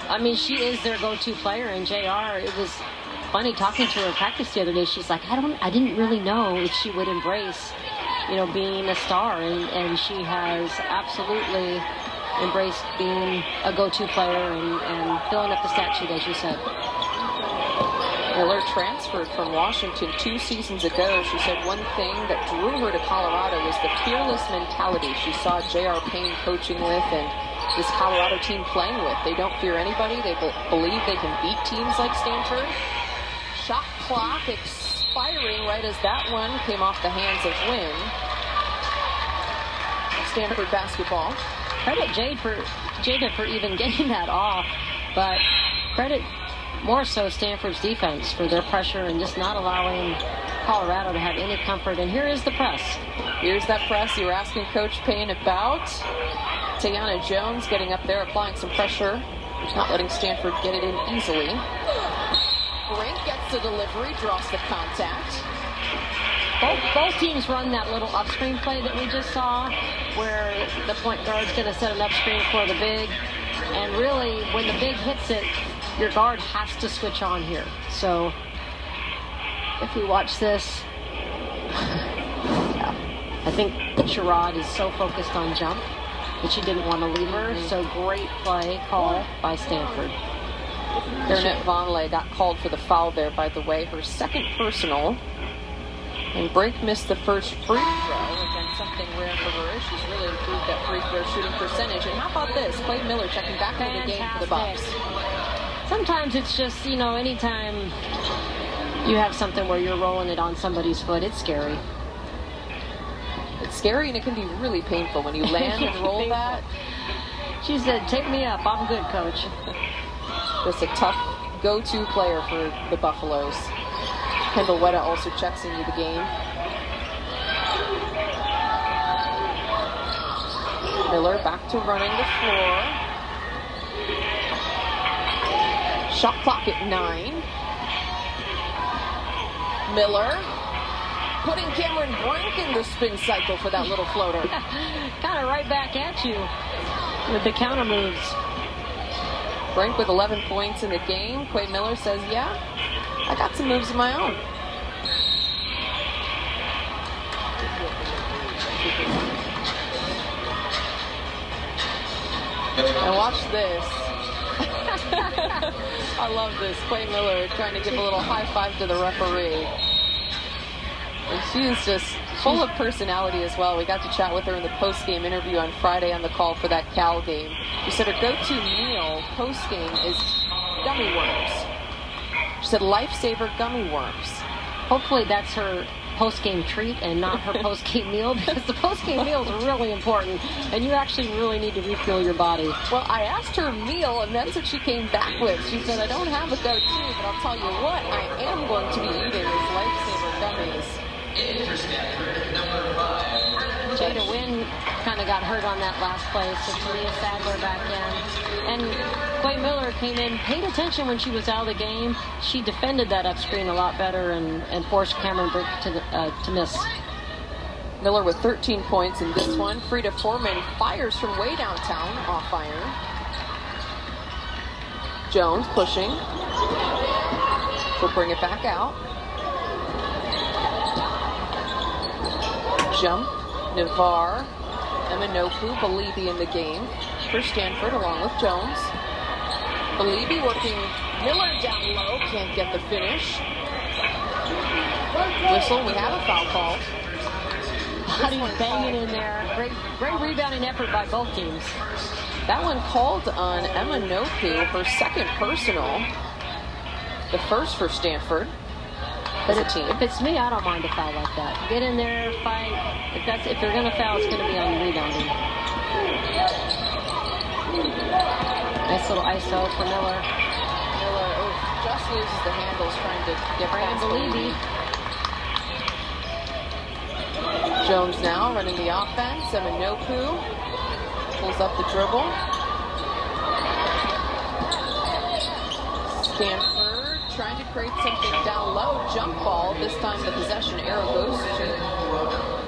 I mean, she is their go-to player, and JR, it was funny talking to her in practice the other day. She's like, I didn't really know if she would embrace, being a star, and she has absolutely embraced being a go-to player and filling up the stat sheet, as you said. Miller transferred from Washington 2 seasons ago. She said one thing that drew her to Colorado was the fearless mentality she saw J.R. Payne coaching with and this Colorado team playing with. They don't fear anybody. They believe they can beat teams like Stanford. Shot clock expiring right as that one came off the hands of Wynn. Stanford basketball. Credit Jada for even getting that off, but credit more so Stanford's defense for their pressure and just not allowing Colorado to have any comfort. And here is the press. Here's that press you were asking Coach Payne about. Tiana Jones getting up there, applying some pressure, not letting Stanford get it in easily. Brink gets the delivery, draws the contact. Both teams run that little up-screen play that we just saw, where the point guard's going to set an up-screen for the big. And really, when the big hits it, your guard has to switch on here. So, if we watch this, I think Sherrod is so focused on jump that she didn't want to leave her. So, great play call by Stanford. Bernette Vonleh got called for the foul there, by the way, her second personal. And Brink missed the first free throw. Again, something rare for her. She's really improved that free throw shooting percentage. And how about this? Quay Miller checking back into the game for the Buffs. Sometimes it's just, anytime you have something where you're rolling it on somebody's foot, it's scary. It's scary, and it can be really painful when you land and roll that. She said, take me up. I'm good, Coach. Just a tough go-to player for the Buffaloes. Kendall Wetta also checks into the game. Miller back to running the floor. Shot clock at 9. Miller putting Cameron Brink in the spin cycle for that little floater. Kind of right back at you with the counter moves. Brink with 11 points in the game. Quay Miller says, yeah, I got some moves of my own. And watch this. I love this. Clay Miller trying to give a little high five to the referee. And she is just full of personality as well. We got to chat with her in the post-game interview on Friday on the call for that Cal game. She said her go-to meal post-game is gummy worms. She said lifesaver gummy worms. Hopefully that's her post-game treat and not her post-game meal, because the post-game meal is really important, and you actually really need to refuel your body. Well, I asked her meal, and that's what she came back with. She said, I don't have a go-to, but I'll tell you what I am going to be eating is lifesaver gummies. Jada Wynn kind of got hurt on that last play, so Talia Sadler back in. And Clay Miller came in, paid attention when she was out of the game. She defended that up screen a lot better and forced Cameron Brick to miss. Miller with 13 points in this one. Frida Foreman fires from way downtown, off iron. Jones pushing. She'll bring it back out. Jump. Navarre, Eminoku, Belibi in the game for Stanford along with Jones. Belibi working Miller down low, can't get the finish. Whistle, we have a foul called. Body's banging in there. Great rebounding effort by both teams. That one called on Eminoku, her second personal. The first for Stanford. But if it's me, I don't mind a foul like that. Get in there, fight. If you're going to foul, it's going to be on rebounding. Nice little ISO for Miller. Miller just loses the handles trying to get past Belibi. Jones now running the offense. Eminoku pulls up the dribble. Stanford trying to create something down low. Jump ball. This time the possession arrow goes to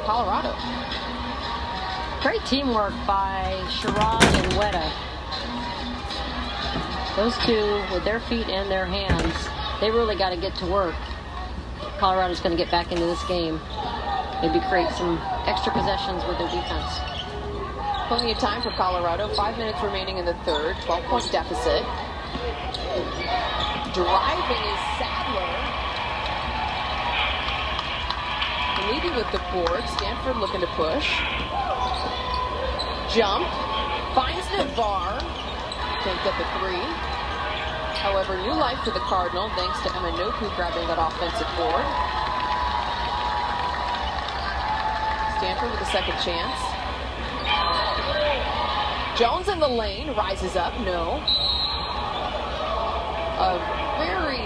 Colorado. Great teamwork by Sherrod and Weta. Those two, with their feet and their hands, they really got to get to work. Colorado's going to get back into this game. Maybe create some extra possessions with their defense. Plenty of time for Colorado. 5 minutes remaining in the third. 12-point deficit. Driving is Sadler. Leading with the board. Stanford looking to push. Jump. Finds Navarre. Can't get the three. However, new life for the Cardinal thanks to Eminoku grabbing that offensive board. Stanford with a second chance. Jones in the lane. Rises up. No. A very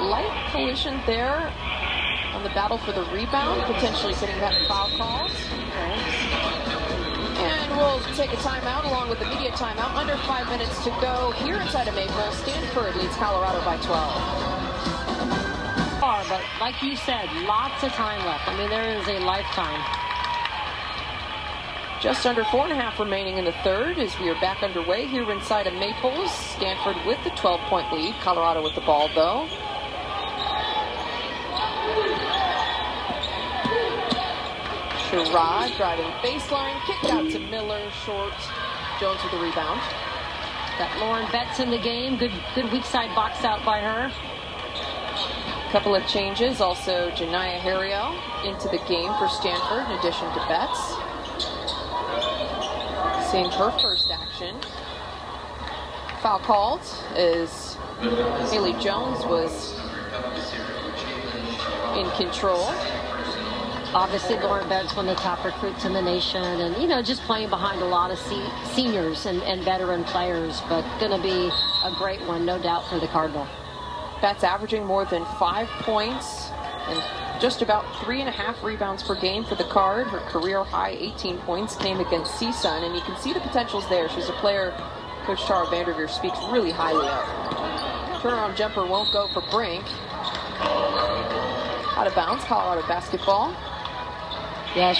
light collision there on the battle for the rebound, potentially getting that foul called. And we'll take a timeout along with the media timeout. Under 5 minutes to go here inside of Maple. Stanford leads Colorado by 12. But like you said, lots of time left. I mean, there is a lifetime. Just under 4.5 remaining in the third as we are back underway here inside of Maples. Stanford with the 12-point lead. Colorado with the ball, though. Sherrod driving baseline. Kick out to Miller. Short. Jones with the rebound. Got Lauren Betts in the game. Good weak side box out by her. Couple of changes. Also, Janiyah Harrio into the game for Stanford in addition to Betts. Seeing her first action. Foul called as Haley Jones was in control. Obviously, Lauren Betts, one of the top recruits in the nation, and, you know, just playing behind a lot of seniors and veteran players, but going to be a great one, no doubt, for the Cardinal. Betts averaging more than 5 points and just about 3.5 rebounds per game for the Card. Her career high 18 points came against CSUN, and you can see the potentials there. She's a player Coach Tara Vanderveer speaks really highly of. Turnaround jumper won't go for Brink. Out of bounds, Colorado basketball. Yeah,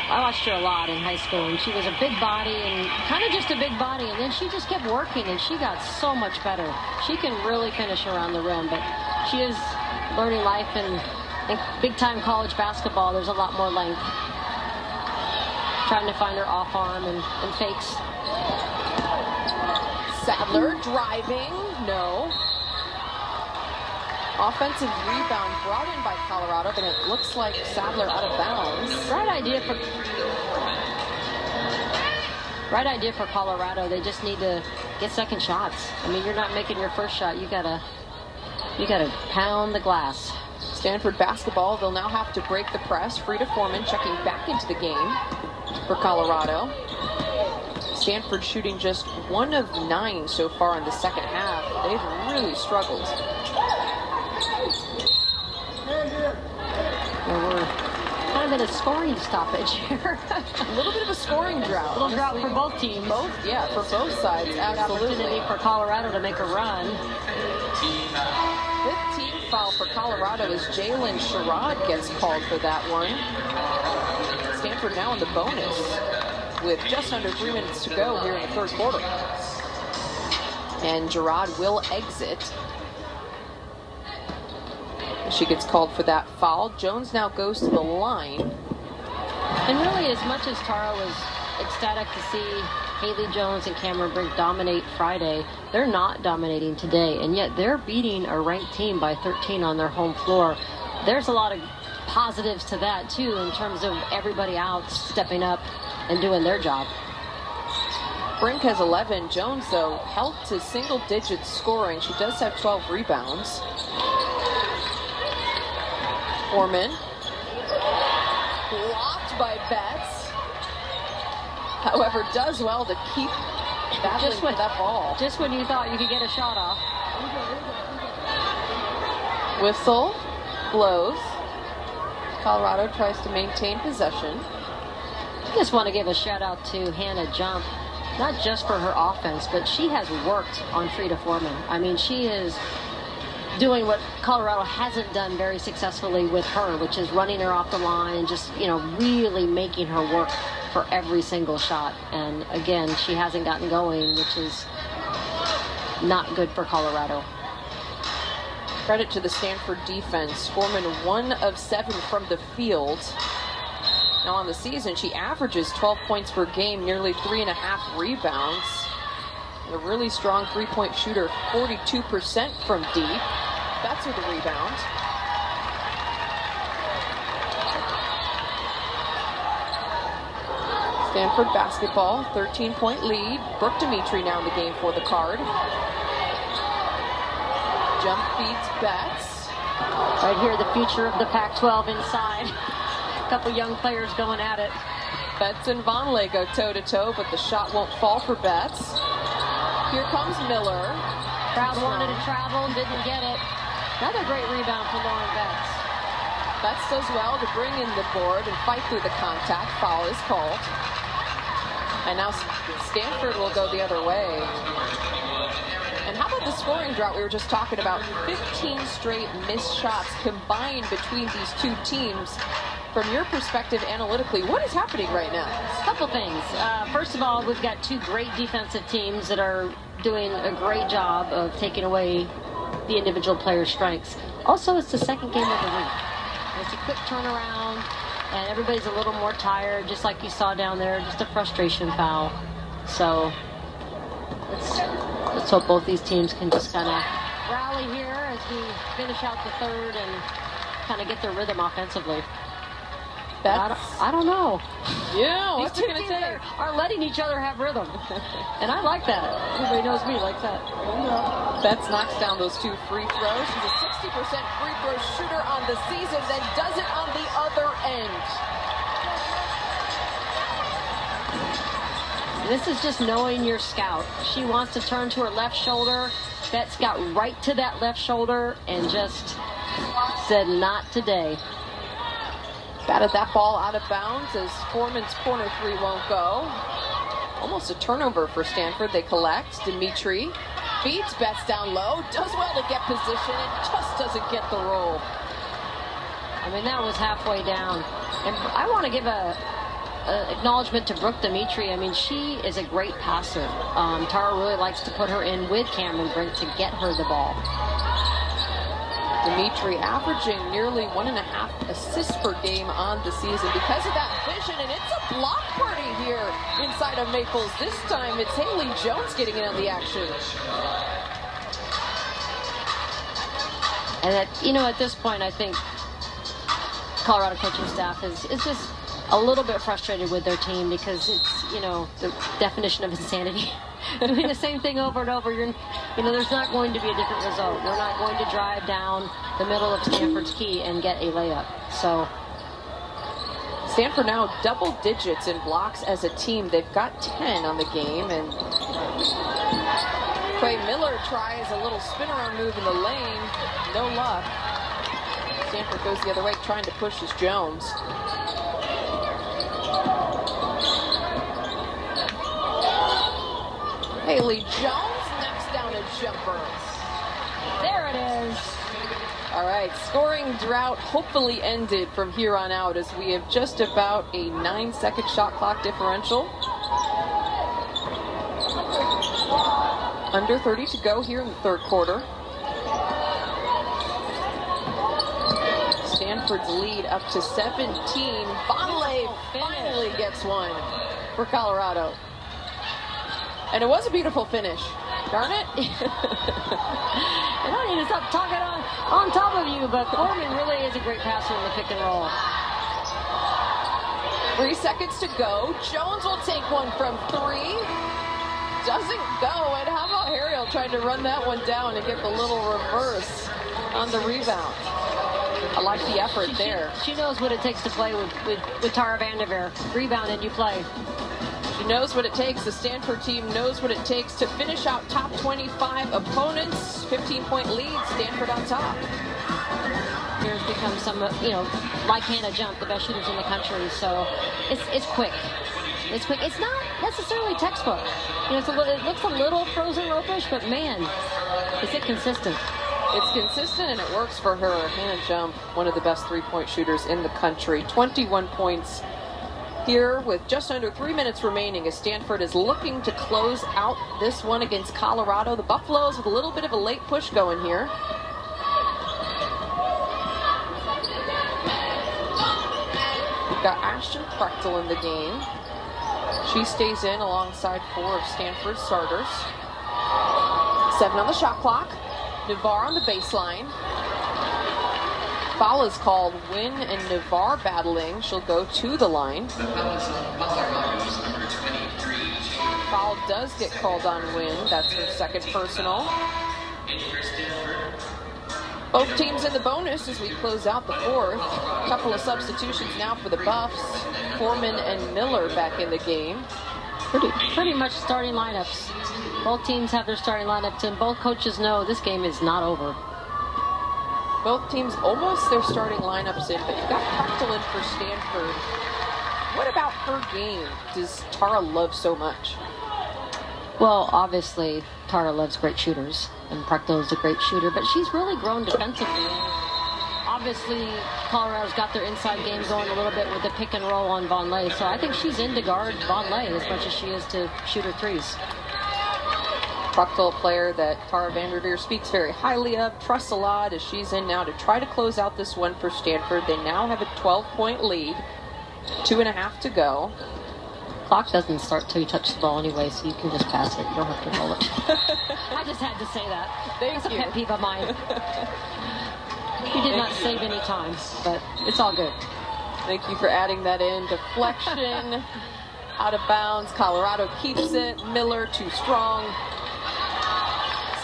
I watched her a lot in high school, and she was a big body and kind of just a big body, and then she just kept working, and she got so much better. She can really finish around the rim, but she is learning life, and in big-time college basketball, there's a lot more length. Trying to find her off arm and fakes. Sadler driving, no. Offensive rebound brought in by Colorado, but it looks like Sadler out of bounds. Right idea for Colorado. They just need to get second shots. I mean, you're not making your first shot. You gotta pound the glass. Stanford basketball, they'll now have to break the press. Frida Foreman checking back into the game for Colorado. Stanford shooting just 1 of 9 so far in the second half. They've really struggled. Well, we're kind of in a scoring stoppage here. A little bit of a scoring drought. A little drought for both teams. Yeah, for both sides, absolutely. Opportunity for Colorado to make a run. 5th team foul for Colorado as Jalen Sherrod gets called for that one. Stanford now in the bonus with just under 3 minutes to go here in the third quarter. And Sherrod will exit. She gets called for that foul. Jones now goes to the line. And really, as much as Tara was ecstatic to see Haley Jones and Cameron Brink dominate Friday, they're not dominating today, and yet they're beating a ranked team by 13 on their home floor. There's a lot of positives to that, too, in terms of everybody out stepping up and doing their job. Brink has 11. Jones, though, held to single-digit scoring. She does have 12 rebounds. Foreman. Blocked by Betts. However, does well to keep battling for that ball. Just when you thought you could get a shot off. Whistle blows. Colorado tries to maintain possession. I just want to give a shout out to Hannah Jump, not just for her offense, but she has worked on Frida Foreman. I mean, she is doing what Colorado hasn't done very successfully with her, which is running her off the line and just, really making her work for every single shot. And again, she hasn't gotten going, which is not good for Colorado. Credit to the Stanford defense. Foreman 1 of 7 from the field. Now on the season, she averages 12 points per game, nearly 3.5 rebounds. A really strong three-point shooter, 42% from deep. That's with the rebound. Stanford basketball, 13-point lead. Brooke Dimitri now in the game for the Card. Jump feeds Betts. Right here, the future of the Pac-12 inside. A couple young players going at it. Betts and Vonleh go toe-to-toe, but the shot won't fall for Betts. Here comes Miller. Crowd wanted to travel, didn't get it. Another great rebound for Lauren Betts. Betts does well to bring in the board and fight through the contact. Foul is called. And now Stanford will go the other way. And how about the scoring drought we were just talking about? 15 straight missed shots combined between these two teams. From your perspective analytically, what is happening right now? A couple things. First of all, we've got 2 great defensive teams that are doing a great job of taking away the individual players' strengths. Also, it's the second game of the week. It's a quick turnaround, and everybody's a little more tired, just like you saw down there, just a frustration foul. So let's hope both these teams can just kind of rally here as we finish out the third and kind of get their rhythm offensively. I don't know. Yeah, what's it going to take? Are letting each other have rhythm. And I like that. Everybody knows me likes that. Betts knocks down those 2 free throws. She's a 60% free throw shooter on the season, then does it on the other end. This is just knowing your scout. She wants to turn to her left shoulder. Betts got right to that left shoulder and just said, not today. Batted that ball out of bounds as Foreman's corner 3 won't go. Almost a turnover for Stanford. They collect. Dimitri feeds Betts down low. Does well to get position and just doesn't get the roll. I mean, that was halfway down. And I want to give a acknowledgement to Brooke Dimitri. I mean, she is a great passer. Tara really likes to put her in with Cameron Brink to get her the ball. Dimitri averaging nearly 1.5 assists per game on the season because of that vision, and it's a block party here inside of Maples. This time it's Haley Jones getting in on the action. And at this point, I think Colorado coaching staff is just a little bit frustrated with their team because it's, the definition of insanity. Doing the same thing over and over, there's not going to be a different result. We're not going to drive down the middle of Stanford's key and get a layup. So Stanford now double digits in blocks as a team. They've got 10 on the game, and Clay Miller tries a little spin-around move in the lane. No luck. Stanford goes the other way, trying to push his Jones. Haley Jones knocks down a jumper. there it is. All right, scoring drought hopefully ended from here on out as we have just about a 9-second shot clock differential. Under 30 to go here in the third quarter. Stanford's lead up to 17. Vonleh finally gets one for Colorado. And it was a beautiful finish. Darn it. I don't need to stop talking on top of you, but Foreman really is a great passer in the pick and roll. 3 seconds to go. Jones will take one from 3. Doesn't go. And how about Harriel trying to run that one down and get the little reverse on the rebound? I like the effort there. She knows what it takes to play with Tara Vanderveer. Rebound and you play. She knows what it takes. The Stanford team knows what it takes to finish out top 25 opponents. 15-point lead, Stanford on top. Here's become some, like Hannah Jump, the best shooters in the country. So it's quick. It's quick. It's not necessarily textbook. It looks a little frozen ropish, but man, is it consistent. It's consistent and it works for her. Hannah Jump, one of the best three-point shooters in the country. 21 points here with just under 3 minutes remaining as Stanford is looking to close out this one against Colorado. The Buffaloes with a little bit of a late push going here. We've got Ashton Prechtel in the game. She stays in alongside 4 of Stanford's starters. 7 on the shot clock. Navarre on the baseline. Foul is called. Wynn and Navarre battling. She'll go to the line. Foul does get called on Wynn. That's her second personal. Both teams in the bonus as we close out the fourth. A couple of substitutions now for the Buffs. Foreman and Miller back in the game. Pretty much starting lineups. Both teams have their starting lineups, and both coaches know this game is not over. Both teams almost their starting lineups in, but you've got Prechtel in for Stanford. What about her game does Tara love so much? Well, obviously, Tara loves great shooters, and Prechtel is a great shooter, but she's really grown defensively. Obviously, Colorado's got their inside game going a little bit with the pick and roll on Vonleh, so I think she's in to guard Vonleh as much as she is to shoot her threes. Prechtel, a player that Tara Vanderveer speaks very highly of, trusts a lot as she's in now to try to close out this one for Stanford. They now have a 12-point lead, 2.5 to go. Clock doesn't start till you touch the ball anyway, so you can just pass it. You don't have to roll it. I just had to say that. That's a pet peeve of mine. He did not save any time, but it's all good. Thank you for adding that in. Deflection, out of bounds. Colorado keeps it. Miller too strong.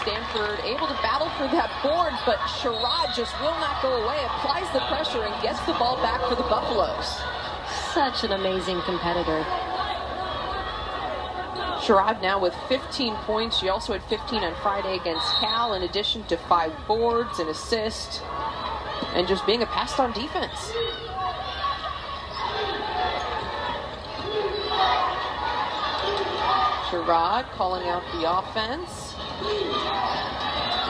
Stanford able to battle for that board, but Sherrod just will not go away. Applies the pressure and gets the ball back for the Buffaloes. Such an amazing competitor. Sherrod now with 15 points. She also had 15 on Friday against Cal, in addition to 5 boards, an assist, and just being a passed-on defense. Sherrod calling out the offense.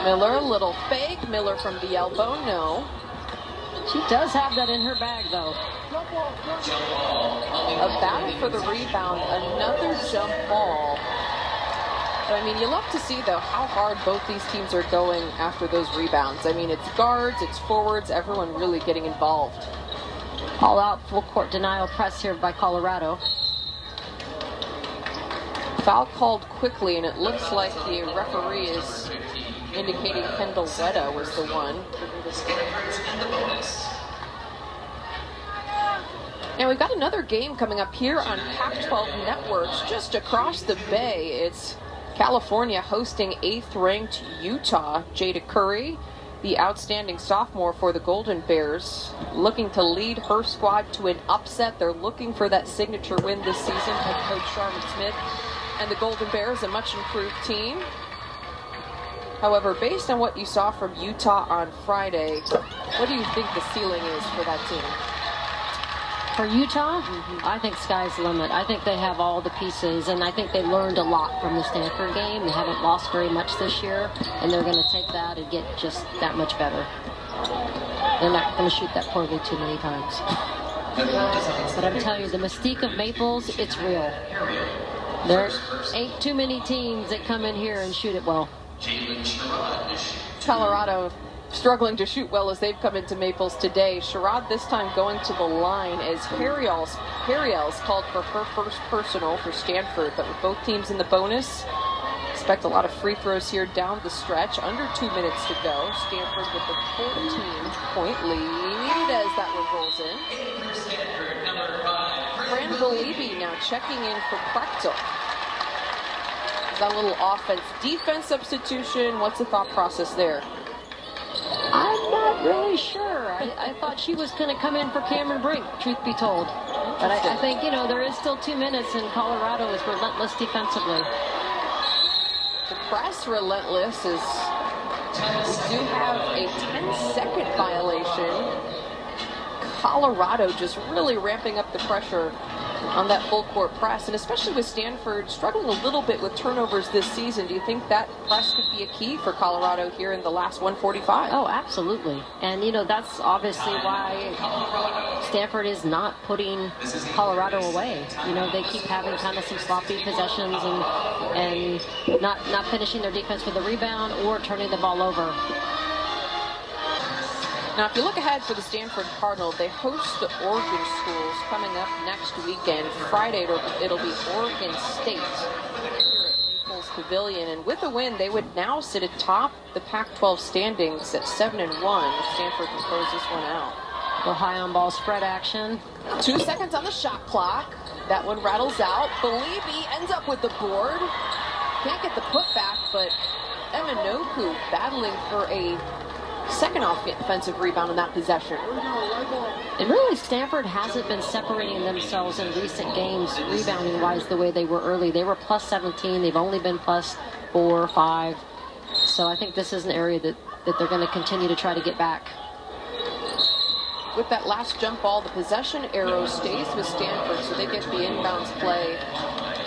Miller, a little fake. Miller from the elbow, no. She does have that in her bag, though. A battle for the rebound, another jump ball. But I mean, you love to see, though, how hard both these teams are going after those rebounds. I mean, it's guards, it's forwards, everyone really getting involved. All out full court denial press here by Colorado. Foul called quickly, and it looks like the referee is indicating Kendall Wetta was the one. Now we've got another game coming up here on Pac-12 Networks just across the bay. It's California hosting 8th ranked Utah. Jada Curry, the outstanding sophomore for the Golden Bears, looking to lead her squad to an upset. They're looking for that signature win this season. Head coach Charlotte Smith and the Golden Bears, a much improved team. However, based on what you saw from Utah on Friday, what do you think the ceiling is for that team? For Utah, I think sky's the limit. I think they have all the pieces, and I think they learned a lot from the Stanford game. They haven't lost very much this year, and they're going to take that and get just that much better. They're not going to shoot that poorly too many times. But I'm telling you, the mystique of Maples, it's real. There ain't too many teams that come in here and shoot it well. Colorado struggling to shoot well as they've come into Maples today. Sherrod this time going to the line as Harriel's called for her first personal for Stanford, but with both teams in the bonus, expect a lot of free throws here down the stretch. Under 2 minutes to go. Stanford with the 14-point lead as that one rolls in. Fran Belibi now checking in for Prechtel. That little offense-defense substitution. What's the thought process there? I'm not really sure. I thought she was going to come in for Cameron Brink, truth be told. But I think, there is still 2 minutes, and Colorado is relentless defensively. The press relentless is we do have a 10-second violation. Colorado just really ramping up the pressure on that full court press, and especially with Stanford struggling a little bit with turnovers this season. Do you think that press could be a key for Colorado here in the last 145? Oh, absolutely. And, that's obviously why Stanford is not putting Colorado away. They keep having kind of some sloppy possessions and not finishing their defense with a rebound or turning the ball over. Now, if you look ahead for the Stanford Cardinals, they host the Oregon schools coming up next weekend. Friday, it'll be Oregon State here at Maples Pavilion. And with a win, they would now sit atop the Pac-12 standings at 7-1 if Stanford can close this one out. The high on ball spread action. 2 seconds on the shot clock. That one rattles out. Belibi ends up with the board. Can't get the putback, but Eminoku battling for a second offensive rebound in that possession. And really, Stanford hasn't been separating themselves in recent games rebounding-wise the way they were early. They were plus 17. They've only been plus 4 or 5. So I think this is an area that they're going to continue to try to get back. With that last jump ball, the possession arrow stays with Stanford, so they get the inbounds play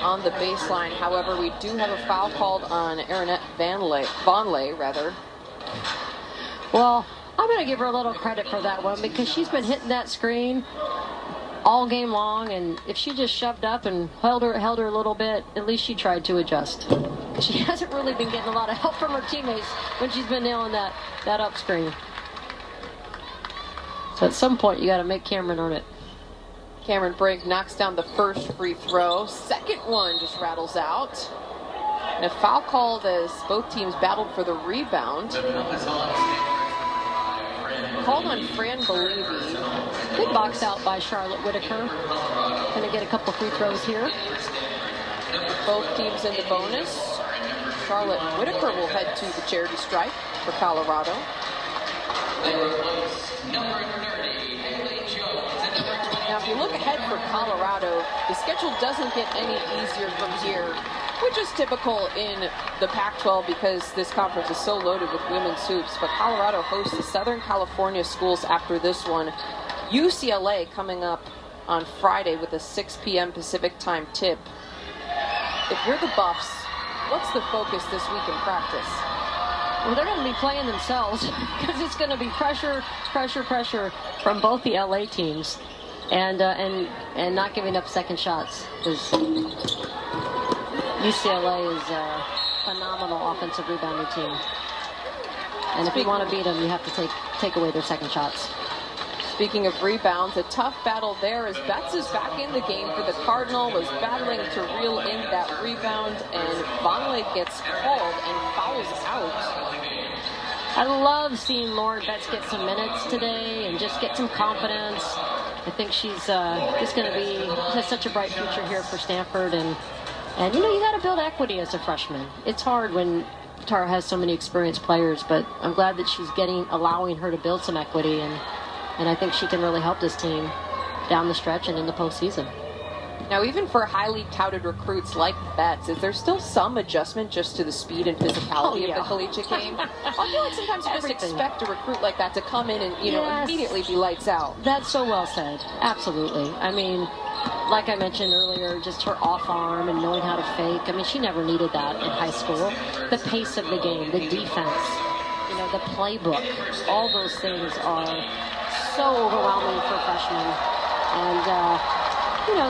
on the baseline. However, we do have a foul called on Aaronette Vonleh. Well, I'm going to give her a little credit for that one because she's been hitting that screen all game long, and if she just shoved up and held her a little bit, at least she tried to adjust. She hasn't really been getting a lot of help from her teammates when she's been nailing that up screen. So at some point, you got to make Cameron earn it. Cameron Brink knocks down the first free throw. Second one just rattles out. And a foul called as both teams battled for the rebound. Called on Fran Belibi. Good box out by Charlotte Whitaker. Going to get a couple free throws here. Both teams in the bonus. Charlotte Whitaker will head to the charity stripe for Colorado. Now, if you look ahead for Colorado, the schedule doesn't get any easier from here, which is typical in the Pac-12 because this conference is so loaded with women's hoops. But Colorado hosts the Southern California schools after this one. UCLA coming up on Friday with a 6 p.m. Pacific time tip. If you're the Buffs, what's the focus this week in practice? Well, they're going to be playing themselves because it's going to be pressure from both the LA teams, and not giving up second shots. UCLA is phenomenal offensive rebounding team. And if you want to beat them, you have to take away their second shots. Speaking of rebounds, a tough battle there as Betts is back in the game for the Cardinal, was battling to reel in that rebound, and Vonleh gets called and fouls out. I love seeing Lauren Betts get some minutes today and just get some confidence. I think she's just going to be has such a bright future here for Stanford, and you know, you got to build equity as a freshman. It's hard when Tara has so many experienced players, but I'm glad that she's allowing her to build some equity, and I think she can really help this team down the stretch and in the postseason. Now, even for highly touted recruits like Betts, is there still some adjustment just to the speed and physicality of the collegiate game? I feel like sometimes you just expect a recruit like that to come in and, immediately be lights out. That's so well said. Absolutely. I mean, like I mentioned earlier, just her off arm and knowing how to fake. I mean, she never needed that in high school. The pace of the game, the defense, the playbook, all those things are so overwhelming for freshmen. And,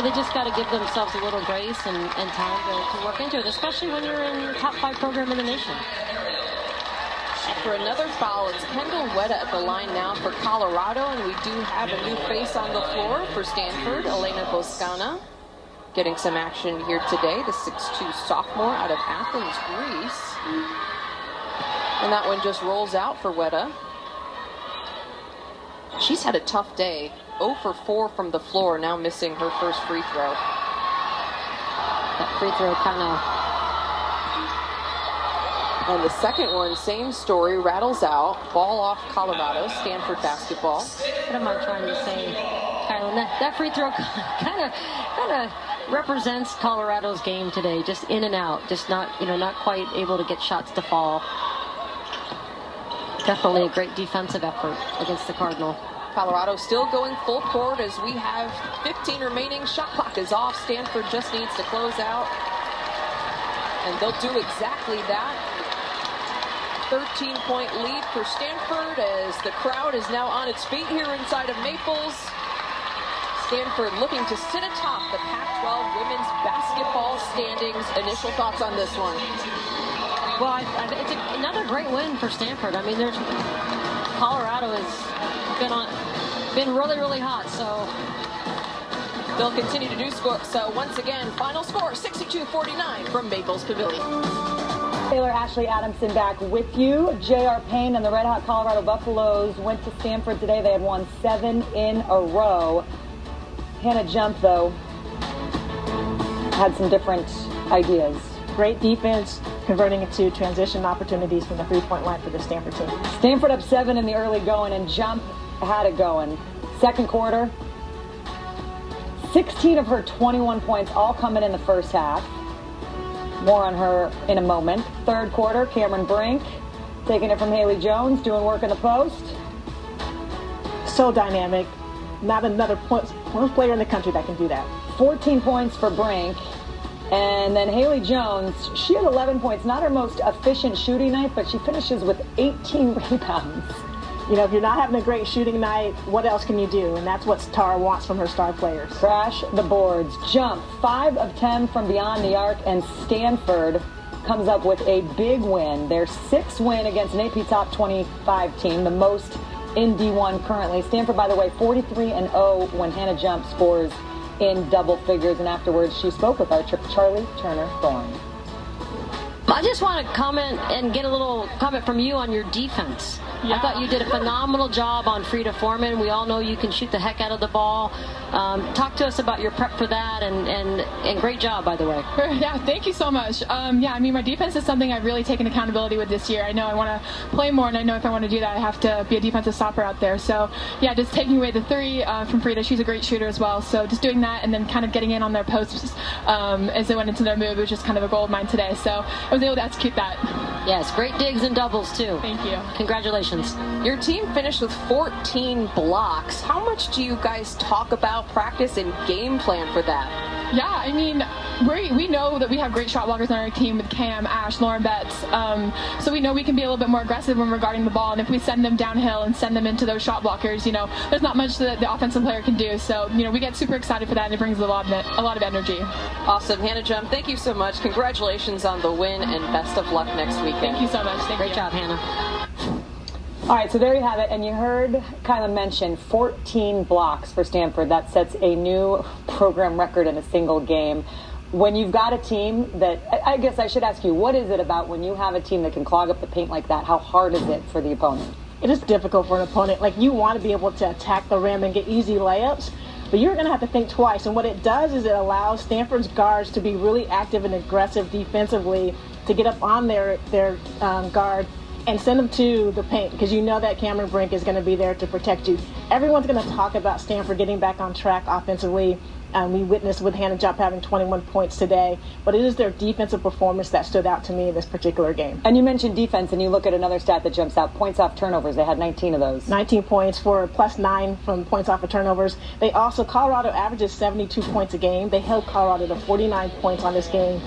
they just got to give themselves a little grace and time to work into it, especially when you're in the top 5 program in the nation. For another foul, it's Kendall Wetta at the line now for Colorado, and we do have a new face on the floor for Stanford, Elena Boscana, getting some action here today, the 6'2 sophomore out of Athens, Greece. And that one just rolls out for Wetta. She's had a tough day. 0 for 4 from the floor, now missing her first free throw. That free throw kind of... And the second one, same story, rattles out. Ball off Colorado, Stanford basketball. What am I trying to say, Kylan? That free throw kind of represents Colorado's game today. Just in and out, just not quite able to get shots to fall. Definitely a great defensive effort against the Cardinal. Colorado still going full court as we have 15 remaining. Shot clock is off. Stanford just needs to close out. And they'll do exactly that. 13-point lead for Stanford as the crowd is now on its feet here inside of Maples. Stanford looking to sit atop the Pac-12 women's basketball standings. Initial thoughts on this one? Well, it's another great win for Stanford. I mean, Colorado has been really, really hot, so they'll continue to do score. So once again, final score 62-49 from Maples Pavilion. Taylor Ashley Adamson back with you. J.R. Payne and the Red Hot Colorado Buffaloes went to Stanford today. They had won 7 in a row. Hannah Jump, though, had some different ideas. Great defense, converting it to transition opportunities from the three-point line for the Stanford team. Stanford up 7 in the early going, and Jump had it going. Second quarter, 16 of her 21 points all coming in the first half. More on her in a moment. Third quarter, Cameron Brink taking it from Haley Jones, doing work in the post. So dynamic. Not another player in the country that can do that. 14 points for Brink. And then Haley Jones, she had 11 points. Not her most efficient shooting night, but she finishes with 18 rebounds. If you're not having a great shooting night, what else can you do? And that's what Tara wants from her star players. Crash the boards. Jump, 5 of 10 from beyond the arc, and Stanford comes up with a big win. Their 6th win against an AP Top 25 team, the most in D1 currently. Stanford, by the way, 43-0 when Hannah Jump scores in double figures, and afterwards she spoke with our Charlie Turner Thorne. I just want to comment and get a little comment from you on your defense. I thought you did a phenomenal job on Frida Foreman. We all know you can shoot the heck out of the ball. Talk to us about your prep for that, and great job, by the way. Yeah, thank you so much. My defense is something I've really taken accountability with this year. I know I want to play more, and I know if I want to do that, I have to be a defensive stopper out there. So, just taking away the 3 from Frida. She's a great shooter as well. So just doing that and then kind of getting in on their posts as they went into their move was just kind of a goal of mine today. So I was able to execute that. Yes, great digs and doubles, too. Thank you. Congratulations. Your team finished with 14 blocks. How much do you guys talk about practice and game plan for that? Yeah, I mean, we know that we have great shot blockers on our team with Cam, Ash, Lauren Betts. So we know we can be a little bit more aggressive when we're guarding the ball. And if we send them downhill and send them into those shot blockers, there's not much that the offensive player can do. So, we get super excited for that, and it brings a lot of energy. Awesome. Hannah Jump, thank you so much. Congratulations on the win, and best of luck next weekend. Thank you so much. Great job, Hannah. All right, so there you have it. And you heard Kyla mention 14 blocks for Stanford. That sets a new program record in a single game. When you've got a team that, I guess I should ask you, what is it about when you have a team that can clog up the paint like that? How hard is it for the opponent? It is difficult for an opponent. Like, you want to be able to attack the rim and get easy layups, but you're going to have to think twice. And what it does is it allows Stanford's guards to be really active and aggressive defensively, to get up on their guard and send them to the paint, because you know that Cameron Brink is going to be there to protect you. Everyone's going to talk about Stanford getting back on track offensively. We witnessed with Hannah Jump having 21 points today, but it is their defensive performance that stood out to me in this particular game. And you mentioned defense, and you look at another stat that jumps out, points off turnovers. They had 19 of those. 19 points for +9 from points off of turnovers. They also, Colorado averages 72 points a game. They held Colorado to 49 points on this game.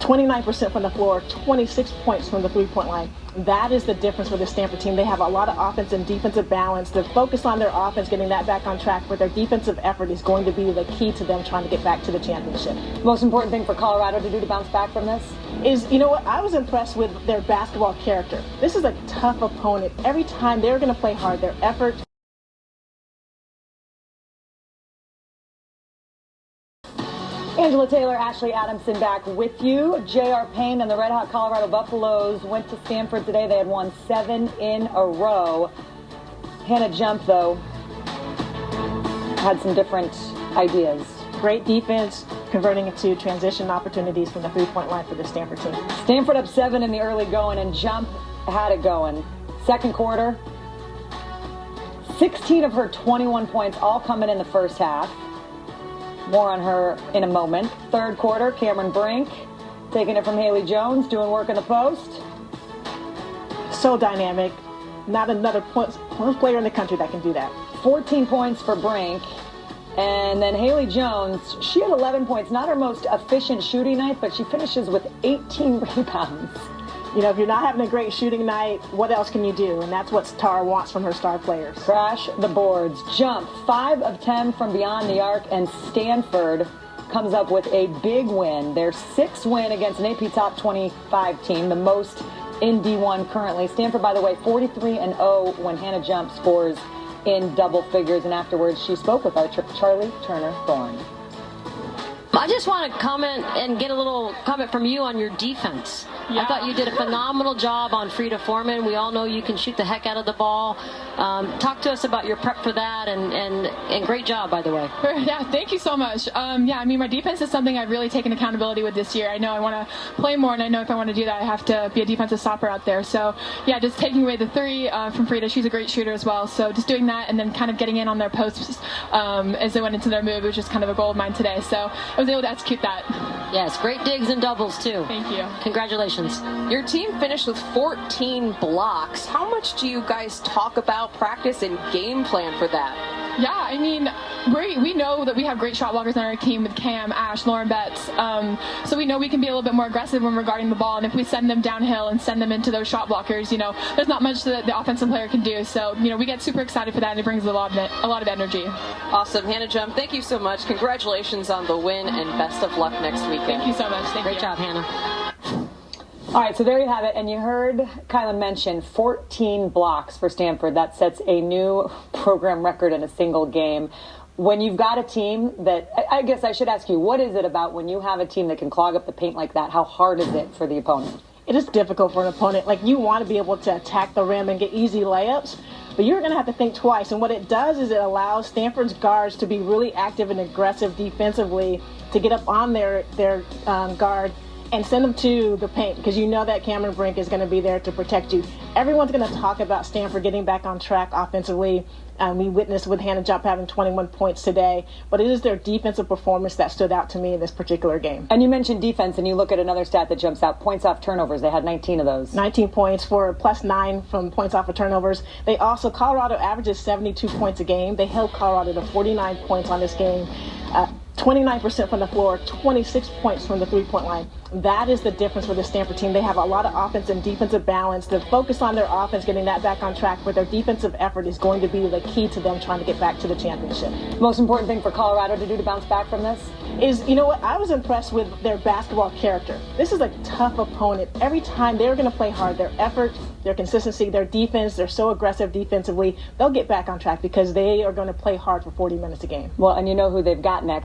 29% from the floor, 26 points from the three-point line. That is the difference for the Stanford team. They have a lot of offense and defensive balance. They're focused on their offense, getting that back on track, but their defensive effort is going to be the key to them trying to get back to the championship. Most important thing for Colorado to do to bounce back from this? Is, I was impressed with their basketball character. This is a tough opponent. Every time they're going to play hard. Their effort. Angela Taylor, Ashley Adamson back with you. J.R. Payne and the Red Hot Colorado Buffaloes went to Stanford today. They had won 7 in a row. Hannah Jump, though, had some different ideas. Great defense, converting into transition opportunities from the three-point line for the Stanford team. Stanford up 7 in the early going, and Jump had it going. Second quarter, 16 of her 21 points all coming in the first half. More on her in a moment. Third quarter, Cameron Brink taking it from Haley Jones, doing work in the post. So dynamic. Not another player in the country that can do that. 14 points for Brink. And then Haley Jones, she had 11 points. Not her most efficient shooting night, but she finishes with 18 rebounds. If you're not having a great shooting night, what else can you do? And that's what Tara wants from her star players. Crash the boards. Jump 5 of 10 from beyond the arc, and Stanford comes up with a big win. Their 6th win against an AP Top 25 team, the most in D1 currently. Stanford, by the way, 43-0 when Hannah Jump scores in double figures. And afterwards, she spoke with our Charlie Turner-Thorne. I just want to comment and get a little comment from you on your defense. Yeah. I thought you did a phenomenal job on Frida Foreman. We all know you can shoot the heck out of the ball. Talk to us about your prep for that, and great job, by the way. Yeah, thank you so much. My defense is something I've really taken accountability with this year. I know I want to play more, and I know if I want to do that, I have to be a defensive stopper out there. So, yeah, just taking away the 3 from Frida. She's a great shooter as well. So just doing that and then kind of getting in on their posts as they went into their move was just kind of a goal of mine today. So I was able to execute that. Yes, great digs and doubles, too. Thank you. Congratulations. Your team finished with 14 blocks. How much do you guys talk about practice and game plan for that? Yeah, we know that we have great shot blockers on our team with Cam, Ash, Lauren Betts. So we know we can be a little bit more aggressive when we're guarding the ball. And if we send them downhill and send them into those shot blockers, there's not much that the offensive player can do. So, we get super excited for that, and it brings a lot of energy. Awesome. Hannah Jump, thank you so much. Congratulations on the win, and best of luck next weekend. Thank you so much. Great job, Hannah. All right, so there you have it. And you heard Kyla mention 14 blocks for Stanford. That sets a new program record in a single game. When you've got a team that, I guess I should ask you, what is it about when you have a team that can clog up the paint like that? How hard is it for the opponent? It is difficult for an opponent. Like, you want to be able to attack the rim and get easy layups, but you're going to have to think twice. And what it does is it allows Stanford's guards to be really active and aggressive defensively, to get up on their guard and send them to the paint, because you know that Cameron Brink is going to be there to protect you. Everyone's going to talk about Stanford getting back on track offensively. We witnessed with Hannah Jump having 21 points today, but it is their defensive performance that stood out to me in this particular game. And you mentioned defense, and you look at another stat that jumps out, points off turnovers. They had 19 of those. 19 points for +9 from points off of turnovers. They also, Colorado averages 72 points a game. They held Colorado to 49 points on this game. 29% from the floor, 26 points from the three-point line. That is the difference for the Stanford team. They have a lot of offense and defensive balance. The focus on their offense, getting that back on track, but their defensive effort is going to be the key to them trying to get back to the championship. Most important thing for Colorado to do to bounce back from this? Is, you know what, I was impressed with their basketball character. This is a tough opponent. Every time they're going to play hard. Their effort, their consistency, their defense, they're so aggressive defensively. They'll get back on track because they are going to play hard for 40 minutes a game. Well, and you know who they've got next.